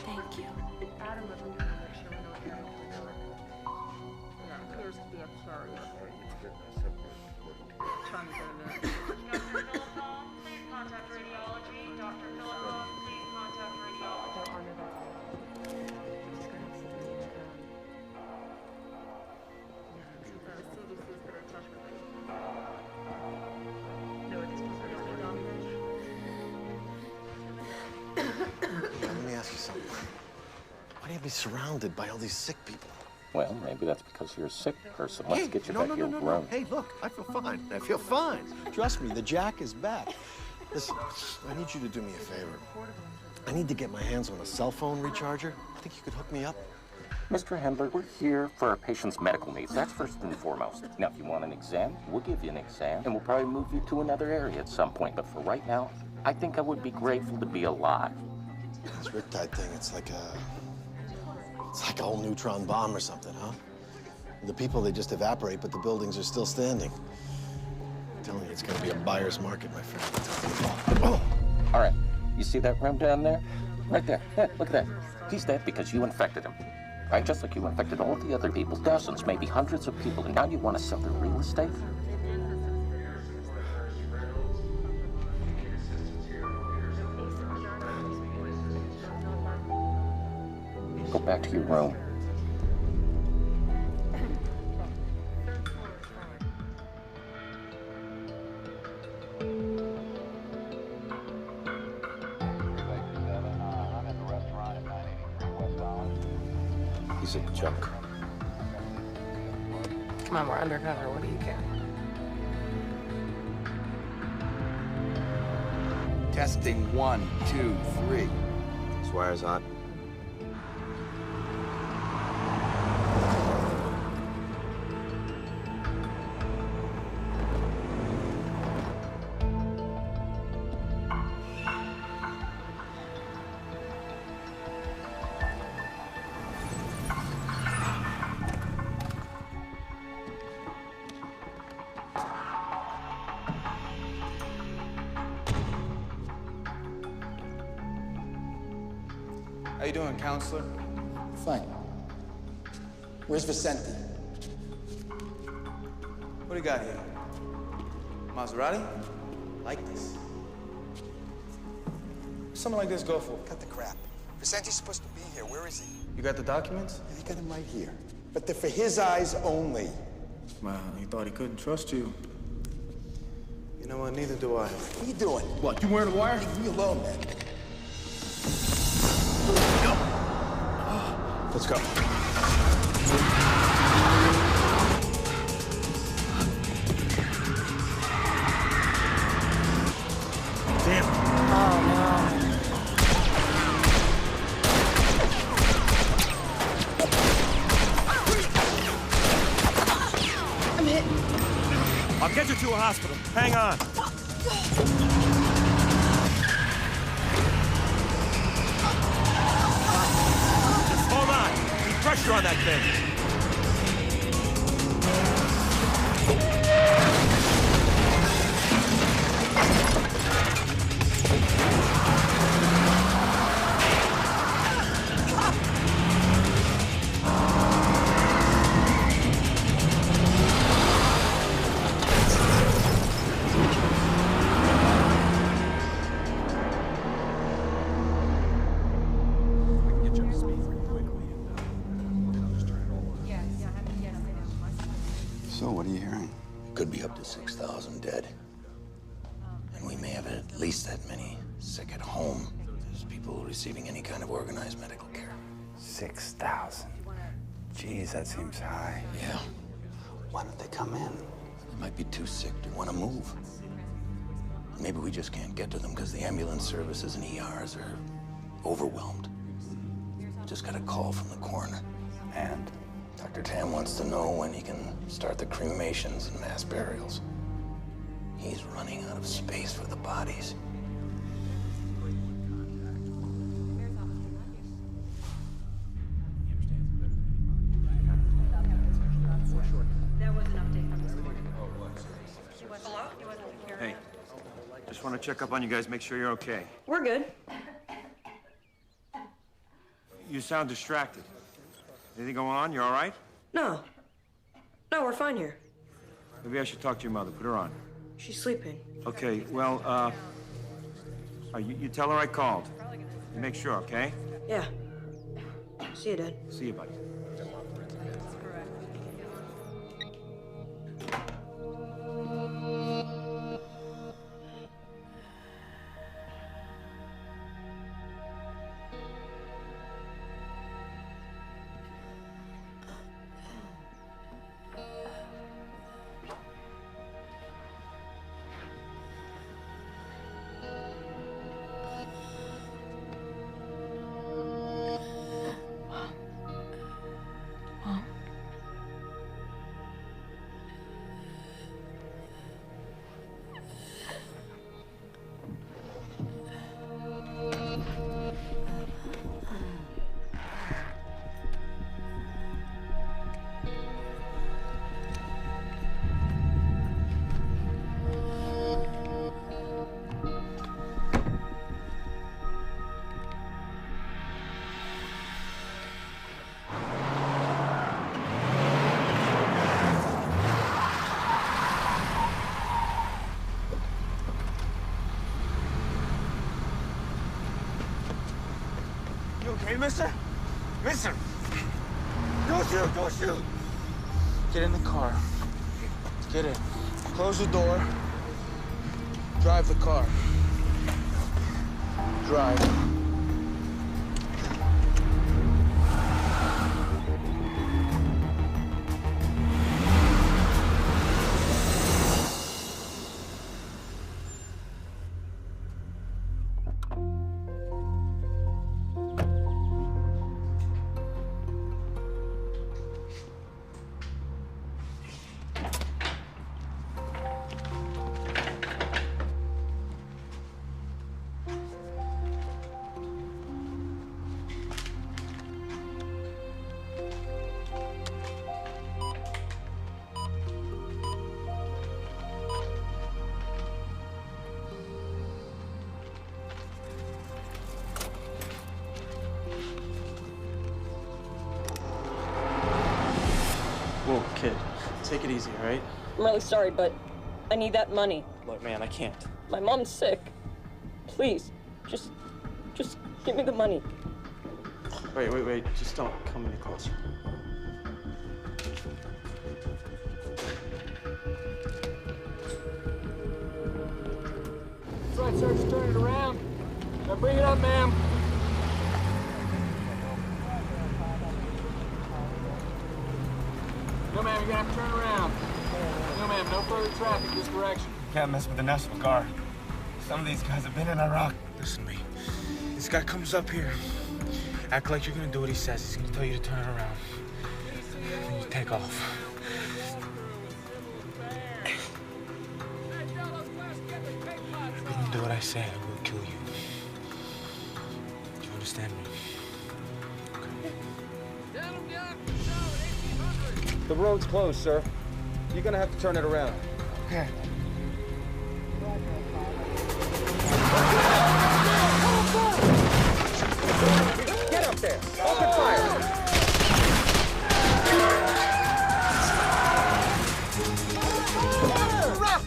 Thank you. Let me ask you something. Why do you have me surrounded by all these sick people? Well, maybe that's because you're a sick person. Let's get you back to your room. Hey, look, I feel fine. I feel fine. Trust me, the Jack is back. Listen, I need you to do me a favor. I need to get my hands on a cell phone recharger. Think you could hook me up? Mr. Handler, we're here for our patient's medical needs. That's first and foremost. Now, if you want an exam, we'll give you an exam, and we'll probably move you to another area at some point. But for right now, I think I would be grateful to be alive. This Riptide thing, it's like a whole neutron bomb or something, huh? The people, they just evaporate, but the buildings are still standing. I'm telling you, it's gonna be a buyer's market, my friend. Oh. All right, you see that room down there? Right there. Yeah, look at that. He's dead because you infected him. Right? Just like you infected all the other people, dozens, maybe hundreds of people, and now you want to sell their real estate? Go back to your room. Piece of junk. Come on, we're undercover. What do you care? Testing 1, 2, 3. This wire's hot. How you doing, counselor? Fine. Where's Vicente? What do you got here? Maserati? Like this. What's something like this go for? Cut the crap. Vicente's supposed to be here. Where is he? You got the documents? I got him right here. But they're for his eyes only. Well, he thought he couldn't trust you. You know what? Neither do I. What are you doing? What, you wearing a wire? Leave me alone, man. Let's go. Damn. Oh, no. I'm hit. I'll get you to a hospital. Hang on. Just hold on. Keep pressure on that thing. So, what are you hearing? Could be up to 6,000 dead. And we may have at least that many sick at home as people receiving any kind of organized medical care. 6,000. Jeez, that seems high. Yeah. Why don't they come in? They might be too sick to want to move. Maybe we just can't get to them because the ambulance services and ERs are overwhelmed. Just got a call from the coroner. And? Dr. Tam wants to know when he can start the cremations and mass burials. He's running out of space for the bodies. That was an update from this morning. Hey, just want to check up on you guys, make sure you're okay. We're good. You sound distracted. Anything going on? You all right? No. No, we're fine here. Maybe I should talk to your mother. Put her on. She's sleeping. Okay, well, you tell her I called. You make sure, okay? Yeah. See you, Dad. See you, buddy. Hey, mister? Mister! Don't shoot! Don't shoot! Get in the car. Get in. Close the door. Drive the car. Drive. kid. Take it easy, all right? I'm really sorry, but I need that money. Look, man, I can't. My mom's sick. Please, just give me the money. Wait. Just don't come any closer. That's right, Sergeant, turn it around. Now bring it up, ma'am. No, ma'am, you're gonna have to turn around. No, ma'am, no further traffic this direction. You can't mess with the National Guard. Some of these guys have been in Iraq. Listen to me. This guy comes up here. Act like you're gonna do what he says. He's gonna tell you to turn around. Then you take off. If you don't do what I say, I will kill you. Do you understand me? The road's closed, sir. You're gonna have to turn it around. Okay. Get up there! Open fire!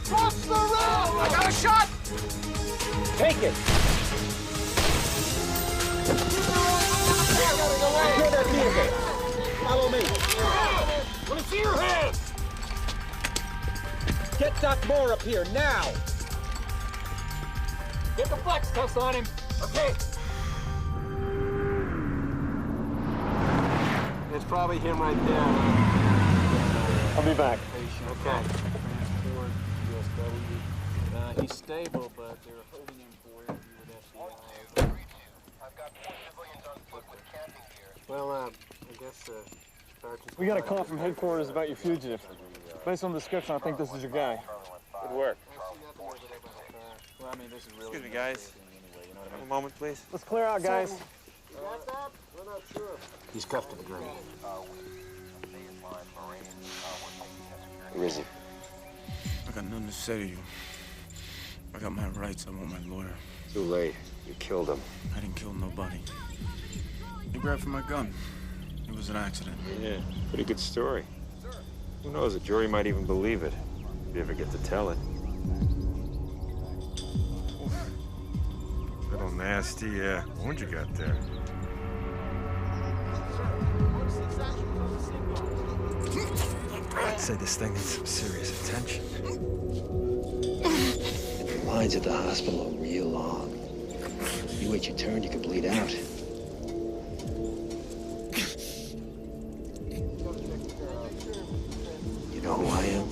Cross the road! I got a shot! Take it! Secure that vehicle! Follow me! Let me see your hands! Get Doc Moore up here, now! Get the flex test on him. Okay. It's probably him right there. I'll be back. Okay. He's stable, but they're holding him for interview with FBI. Well, I guess, Sergeant... We got a call from headquarters about your fugitive. Based on the description, I think this is your guy. Good work. Well, I mean, this is really... Excuse me, guys. Have a moment, please. Let's clear out, guys. You got that? We're not sure. He's cuffed to the ground. Where is he? I got nothing to say to you. I got my rights. I want my lawyer. Too late. You killed him. I didn't kill nobody. He grabbed for my gun. It was an accident. Yeah, pretty good story. Who knows, the jury might even believe it, if you ever get to tell it. Little nasty wound you got there. I'd say this thing needs some serious attention. The lines at the hospital are real long. You wait your turn, you could bleed out. You know who I am?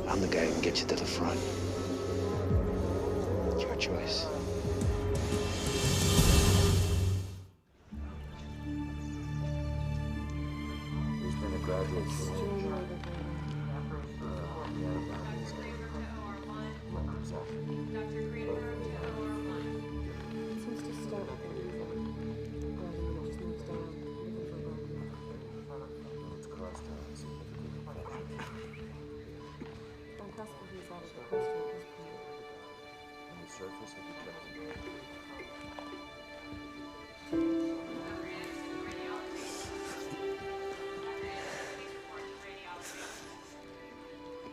I'm the guy who can get you to the front. It's your choice. He's been a graduate student.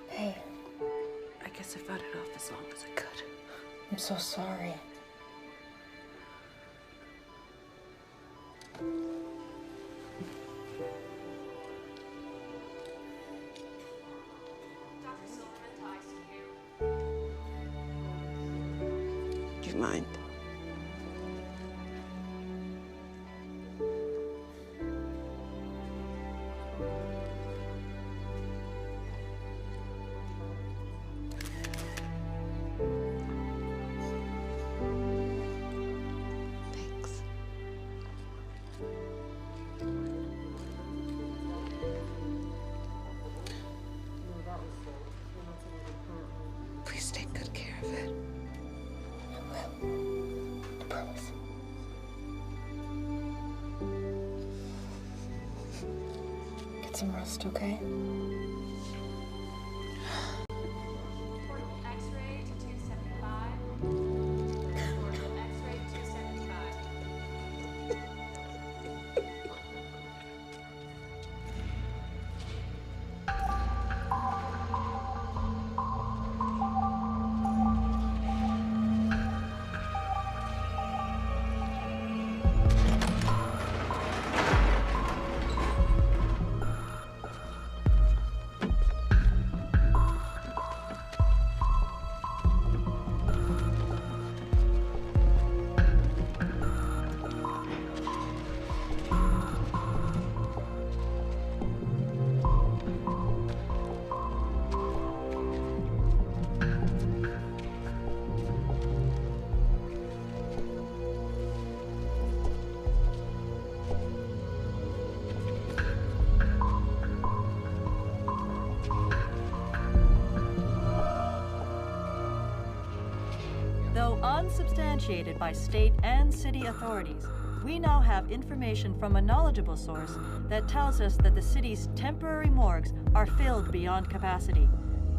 Hey, I guess I fought it off as long as I could. I'm so sorry. Do you mind? Please take good care of it. I will. I promise. Get some rest, okay? X-ray to 275. X-ray 275. substantiated by state and city authorities, we now have information from a knowledgeable source that tells us that the city's temporary morgues are filled beyond capacity.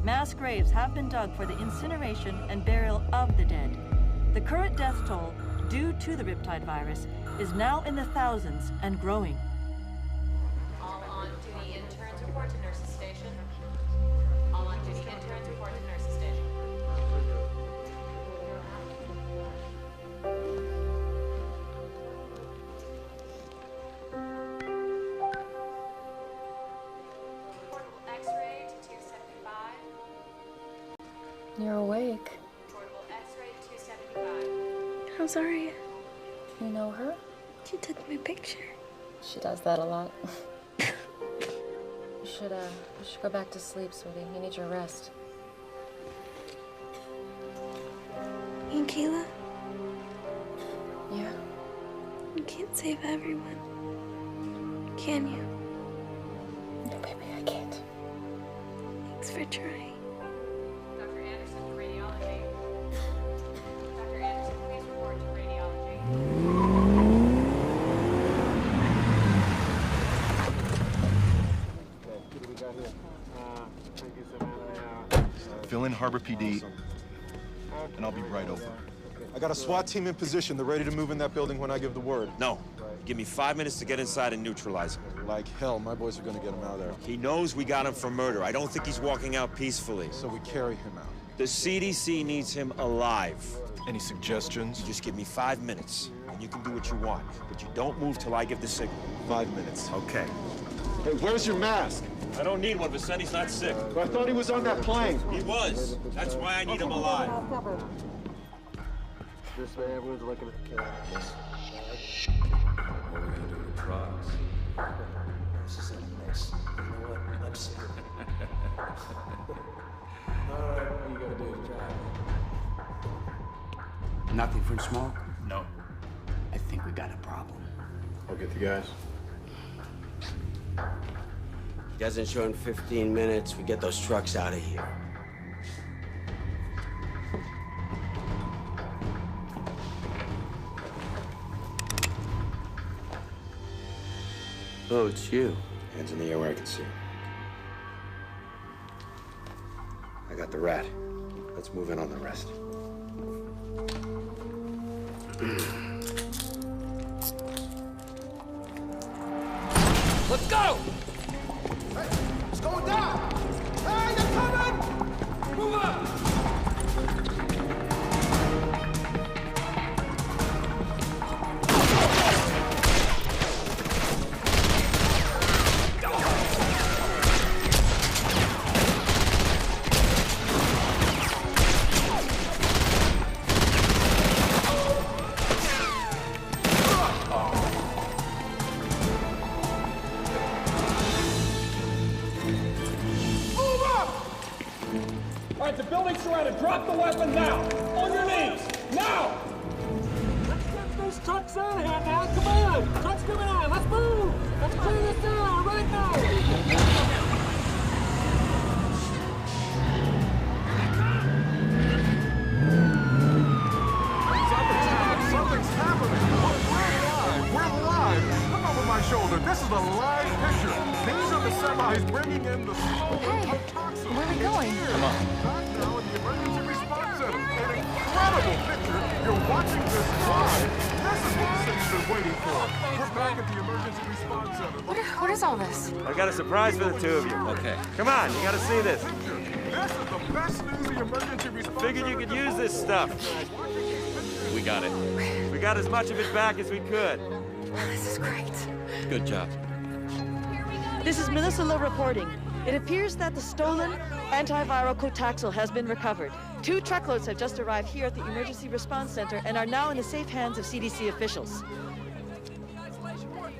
Mass graves have been dug for the incineration and burial of the dead. The current death toll, due to the Riptide virus, is now in the thousands and growing. All on-duty interns report to nurses station. All on-duty interns report to nurses station. Portable X-ray to 275. You're awake. Portable X-ray to 275. How's Aria? You know her? She took my picture. She does that a lot. You should go back to sleep, sweetie. You need your rest. And Kayla? Yeah? You can't save everyone. Can you? No, baby, I can't. Thanks for trying. Dr. Anderson to radiology. Dr. Anderson, please report to radiology. Fill in Harbor PD, and I'll be right over. I got a SWAT team in position. They're ready to move in that building when I give the word. No. Give me 5 minutes to get inside and neutralize him. Like hell, my boys are gonna get him out of there. He knows we got him for murder. I don't think he's walking out peacefully. So we carry him out. The CDC needs him alive. Any suggestions? You just give me 5 minutes, and you can do what you want. But you don't move till I give the signal. 5 minutes. Okay. Hey, where's your mask? I don't need one. Vicenti's not sick. I thought he was on that plane. He was. That's why I need him alive. This way, everyone's looking at the camera. What are we gonna do with the drugs? This is a mess. You know what? I'm sick of it. All right, what you gotta do is drive. Nothing from smoke? No. I think we got a problem. I'll get the guys. Doesn't show in 15 minutes. We get those trucks out of here. Oh, it's you. Hands in the air where I can see. I got the rat. Let's move in on the rest. Let's go! Hey, it's going down! Hey, they're coming! Move up! The building's surrounded. Drop the weapon now. On your knees. Now. Let's get these trucks out of here now. Come on. Trucks coming on. Let's move. Let's clear this down right now. Something's happening. We're live. Look over my shoulder. This is a live picture. These are the semis bringing in the smoke. Hey, where are we going? Come on. Now in the emergency response center. An incredible picture. You're watching this live. This is what the city's been waiting for. We're back at the emergency response center. What is all this? I got a surprise for the two of you. Okay. Come on, you gotta see this. This is the best news the emergency response Figured you could use this stuff. We got it. We got as much of it back as we could. This is great. Good job. This is Melissa Lowe reporting. It appears that the stolen antiviral Cotaxil has been recovered. 2 truckloads have just arrived here at the Emergency Response Center and are now in the safe hands of CDC officials.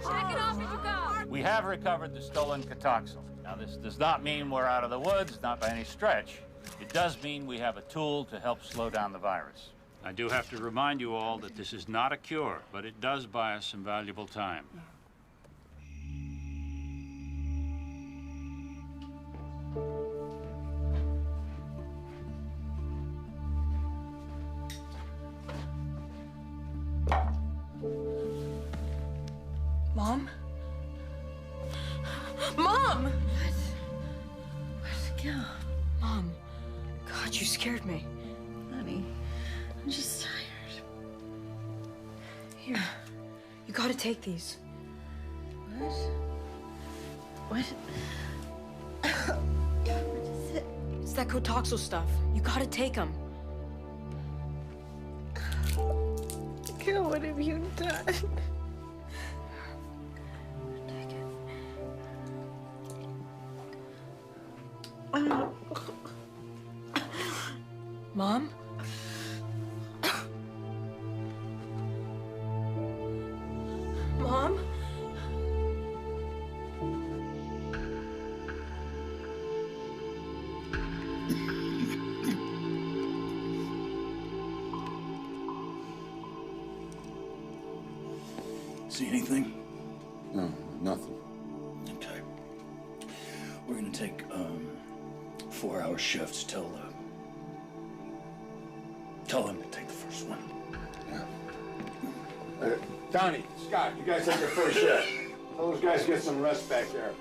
Check it off as you go. We have recovered the stolen Cotaxil. Now, this does not mean we're out of the woods, not by any stretch. It does mean we have a tool to help slow down the virus. I do have to remind you all that this is not a cure, but it does buy us some valuable time. Mom? Mom! What? Yeah. Mom. God, you scared me. Honey, I'm just tired. Here. You gotta take these. What? What? What is it? It's that Kotoxal stuff. You gotta take them. God, what have you done? Mom? Mom? See anything? No, nothing. Okay. We're gonna take 4-hour shifts. Tell them to take the first one. Yeah. Donnie, Scott, you guys take your first shift. Tell those guys to get some rest back there.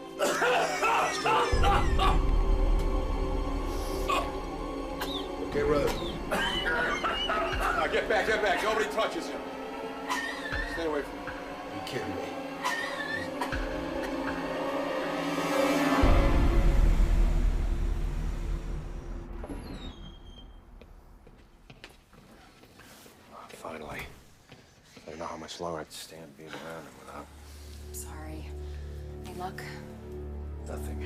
Okay, brother. Now get back, get back. Nobody touches him. Stay away from him. You kidding me? Finally. I don't know how much longer I'd stand being around him without I'm sorry. Hey, look, nothing.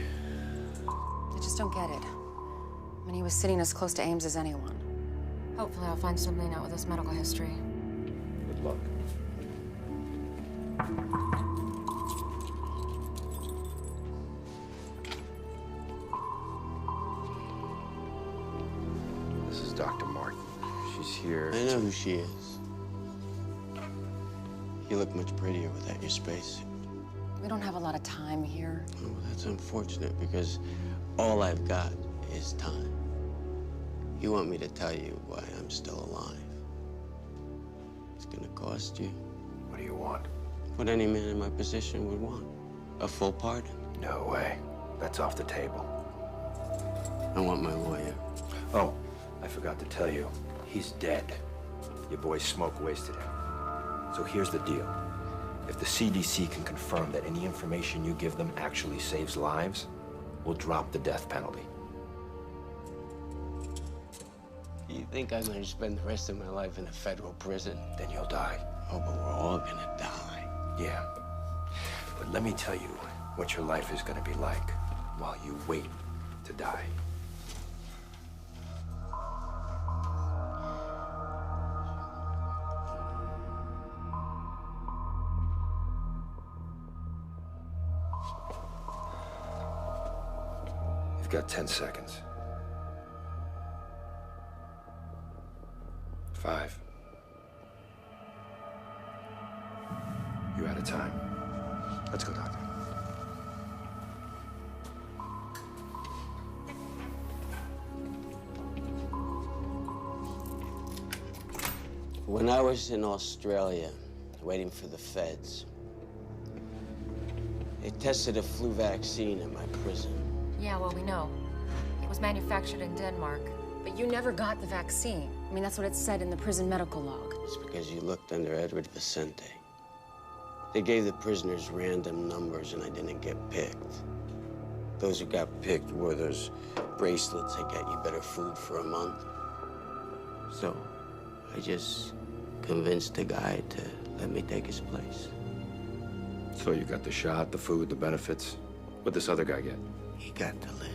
I just don't get it. I mean, he was sitting as close to Ames as anyone. Hopefully I'll find something out with his medical history. Good luck. This is Dr. Martin. She's here. I know who she is. You look much prettier without your spacesuit. We don't have a lot of time here. Oh, that's unfortunate because all I've got is time. You want me to tell you why I'm still alive. It's gonna cost you. What do you want? What any man in my position would want. A full pardon. No way. That's off the table. I want my lawyer. Oh, I forgot to tell you. He's dead. Your boy's smoke wasted him. So here's the deal. If the CDC can confirm that any information you give them actually saves lives, we'll drop the death penalty. You think I'm gonna spend the rest of my life in a federal prison? Then you'll die. Oh, but we're all gonna die. Yeah. But let me tell you what your life is gonna be like while you wait to die. You've got 10 seconds. 5. You're out of time. Let's go, Doctor. When I was in Australia, waiting for the feds, they tested a flu vaccine in my prison. Yeah, well, we know. It was manufactured in Denmark. But you never got the vaccine. I mean, that's what it said in the prison medical log. It's because you looked under Edward Vicente. They gave the prisoners random numbers and I didn't get picked. Those who got picked wore those bracelets that get you better food for a month. So I just convinced the guy to let me take his place. So you got the shot, the food, the benefits. What'd this other guy get? He got to live.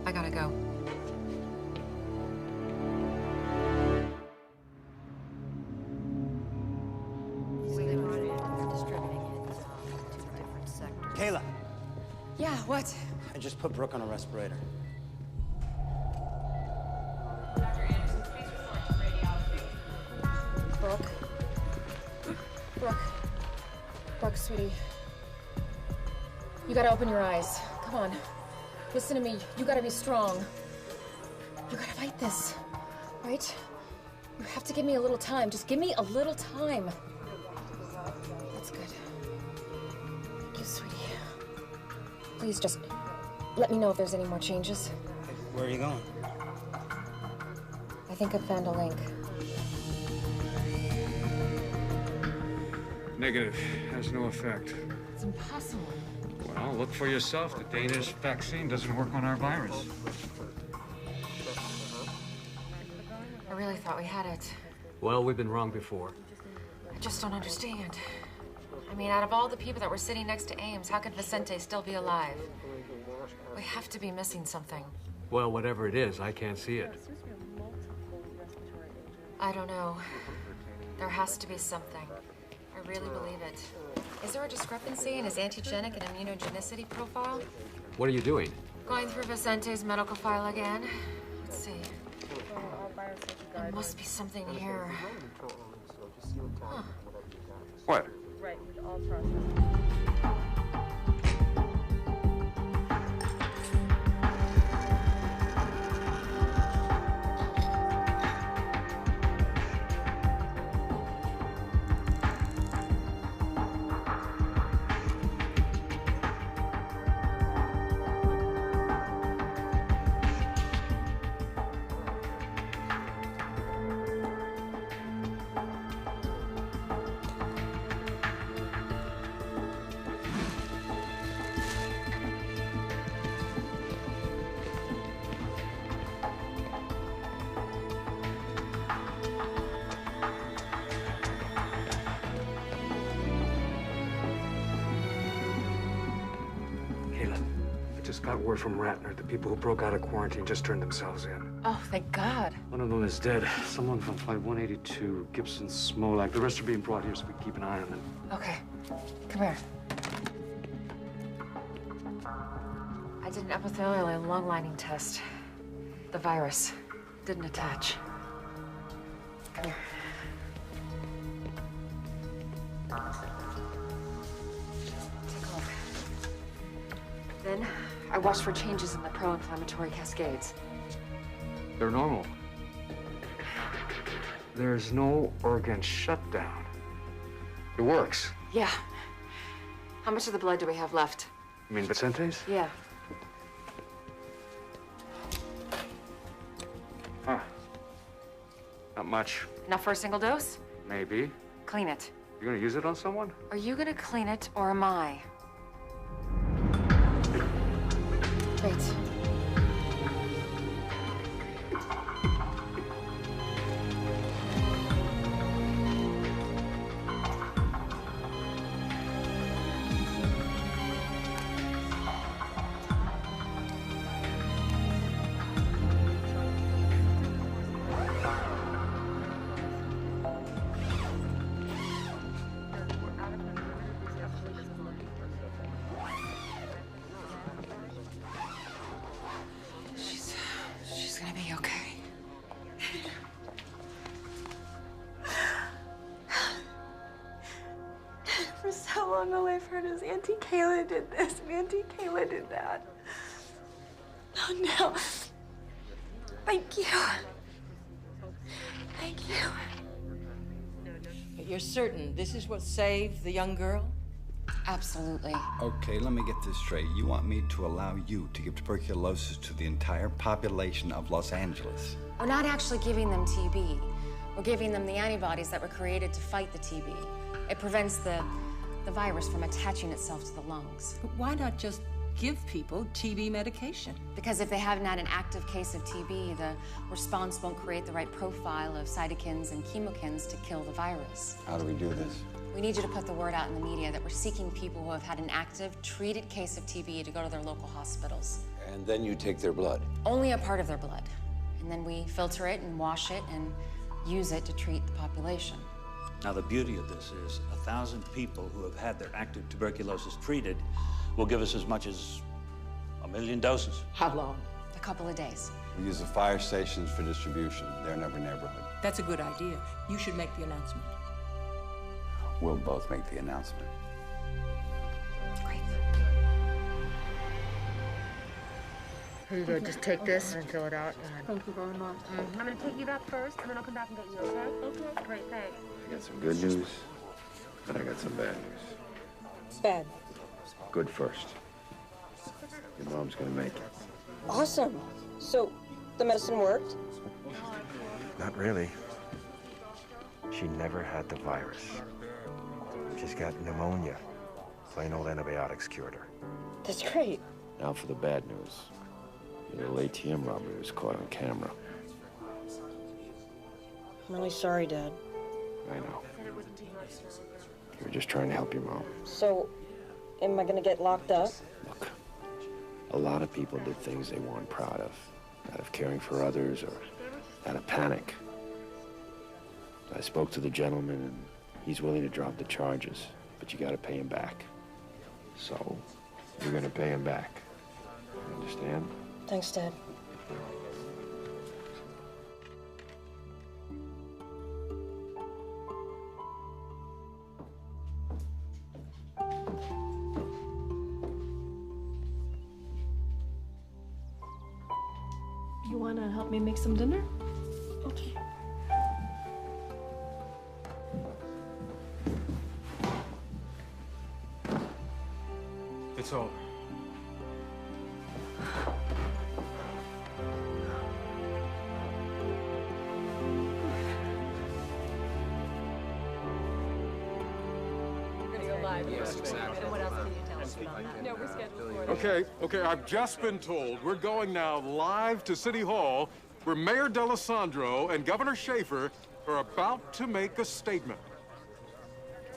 I gotta go. Kayla, Yeah, what? I just put Brooke on a respirator. Brooke? Brooke. Brooke, sweetie. You gotta open your eyes. Come on. Listen to me. You gotta be strong. You gotta fight this. Right? You have to give me a little time. Just give me a little time. Please just let me know if there's any more changes. Where are you going? I think I've found a link. Negative. Has no effect. It's impossible. Well, look for yourself. The Danish vaccine doesn't work on our virus. I really thought we had it. Well, we've been wrong before. I just don't understand. I mean, out of all the people that were sitting next to Ames, how could Vicente still be alive? We have to be missing something. Well, whatever it is, I can't see it. I don't know. There has to be something. I really believe it. Is there a discrepancy in his antigenic and immunogenicity profile? What are you doing? Going through Vicente's medical file again. Let's see. There must be something here. Huh. What? Right, with all processes. Got word from Ratner. The people who broke out of quarantine just turned themselves in. Oh, thank God. One of them is dead. Someone from Flight 182, Gibson, Smolak. The rest are being brought here so we can keep an eye on them. Okay. Come here. I did an epithelial and lung lining test. The virus didn't attach. Come here. Take a look. Then I watched for changes in the pro-inflammatory cascades. They're normal. There's no organ shutdown. It works. Yeah. How much of the blood do we have left? You mean Vicente's? Yeah. Huh. Not much. Enough for a single dose? Maybe. Clean it. You're gonna use it on someone? Are you gonna clean it, or am I? Wait. She's gonna be okay. For so long, all I've heard is Auntie Kayla did this and Auntie Kayla did that. Oh, no. Thank you. Thank you. But you're certain this is what saved the young girl? Absolutely. Okay, let me get this straight. You want me to allow you to give tuberculosis to the entire population of Los Angeles? We're not actually giving them TB. We're giving them the antibodies that were created to fight the TB. It prevents the virus from attaching itself to the lungs. But why not just give people TB medication? Because if they haven't had an active case of TB, the response won't create the right profile of cytokines and chemokines to kill the virus. How do we do this? We need you to put the word out in the media that we're seeking people who have had an active, treated case of TB to go to their local hospitals. And then you take their blood. Only a part of their blood. And then we filter it and wash it and use it to treat the population. Now, the beauty of this is 1,000 people who have had their active tuberculosis treated will give us as much as 1 million doses. How long? A couple of days. We use the fire stations for distribution. They're in every neighborhood. That's a good idea. You should make the announcement. We'll both make the announcement. Great. Here you go. Just take this and fill it out. Thank you very much. I'm gonna take you back first, and then I'll come back and get you, okay? Okay. Great, thanks. I got some good news, and I got some bad news. Bad. Good first. Your mom's gonna make it. Awesome. So, the medicine worked? Not really. She never had the virus. She's got pneumonia. Plain old antibiotics cured her. That's great. Now for the bad news. Your little ATM robbery was caught on camera. I'm really sorry, Dad. I know. You were just trying to help your mom. So, am I gonna get locked up? Look, a lot of people did things they weren't proud of, out of caring for others or out of panic. I spoke to the gentleman, and he's willing to drop the charges, but you gotta pay him back. So, you're gonna pay him back. You understand? Thanks, Dad. You wanna help me make some dinner? Okay. It's over. We're gonna go live. Yes, exactly. And what else can you tell us about that? No, we're scheduled for it. Okay, I've just been told we're going now live to City Hall, where Mayor D'Alessandro and Governor Schaefer are about to make a statement.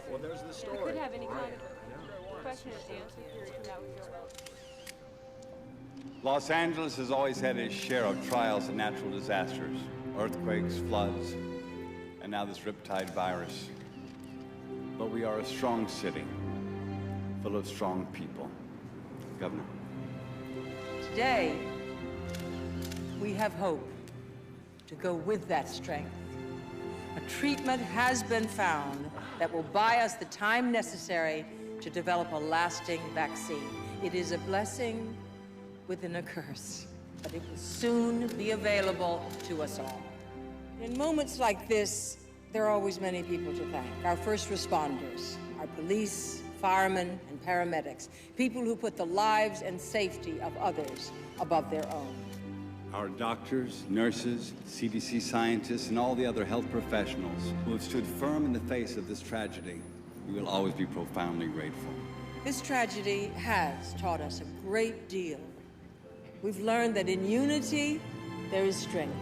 Well, there's the story. We could have any kind of question and answer period from that would go well. Los Angeles has always had its share of trials and natural disasters, earthquakes, floods, and now this riptide virus. But we are a strong city, full of strong people. Governor. Today, we have hope to go with that strength. A treatment has been found that will buy us the time necessary to develop a lasting vaccine. It is a blessing within a curse, but it will soon be available to us all. In moments like this, there are always many people to thank. Our first responders, our police, firemen, and paramedics, people who put the lives and safety of others above their own. Our doctors, nurses, CDC scientists, and all the other health professionals who have stood firm in the face of this tragedy, we will always be profoundly grateful. This tragedy has taught us a great deal. We've learned that in unity, there is strength.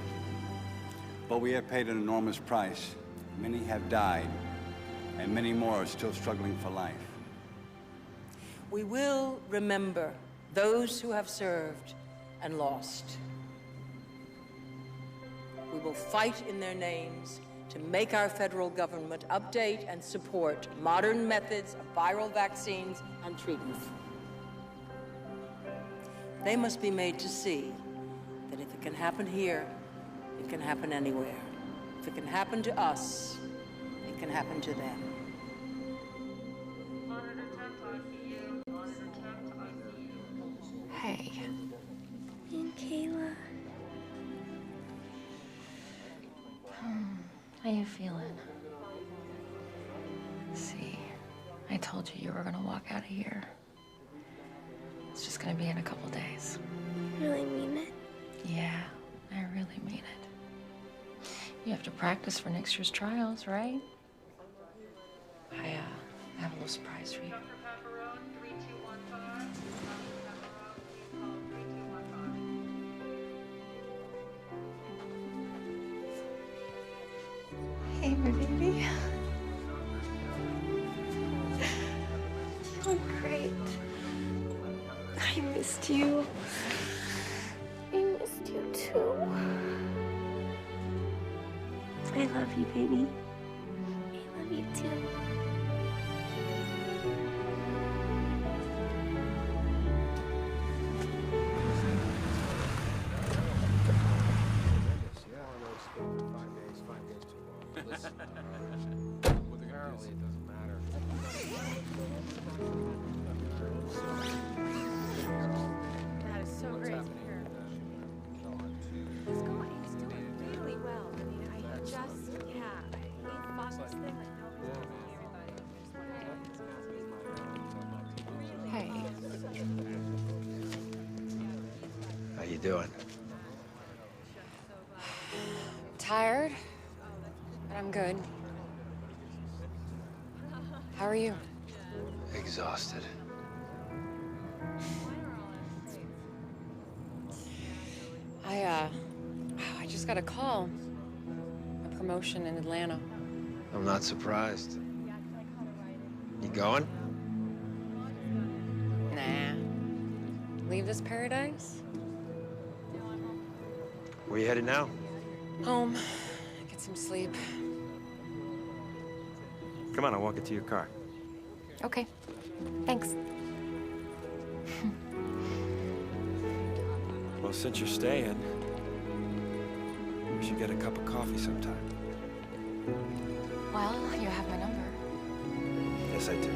But we have paid an enormous price. Many have died, and many more are still struggling for life. We will remember those who have served and lost. We will fight in their names to make our federal government update and support modern methods of viral vaccines and treatments. They must be made to see that if it can happen here, it can happen anywhere. If it can happen to us, it can happen to them. Hey. And Kayla. How you feeling? See, I told you were gonna walk out of here. It's just gonna be in a couple days. Really mean it? Yeah, I really mean it. You have to practice for next year's trials, right? I have a little surprise for you. Hey, my baby. Oh, great. I missed you. I missed you too. I love you, baby. I love you too. Apparently, it doesn't matter. That is so great to hear. He's doing really well. I mean, I just, yeah. doing? Tired, but I'm good. How are you? Exhausted. I just got a call. A promotion in Atlanta. I'm not surprised. You going? Nah. Leave this paradise? Where you headed now? Home. Get some sleep. Come on, I'll walk it to your car. Okay. Thanks. Well, since you're staying, we should get a cup of coffee sometime. Well, you have my number. Yes, I do.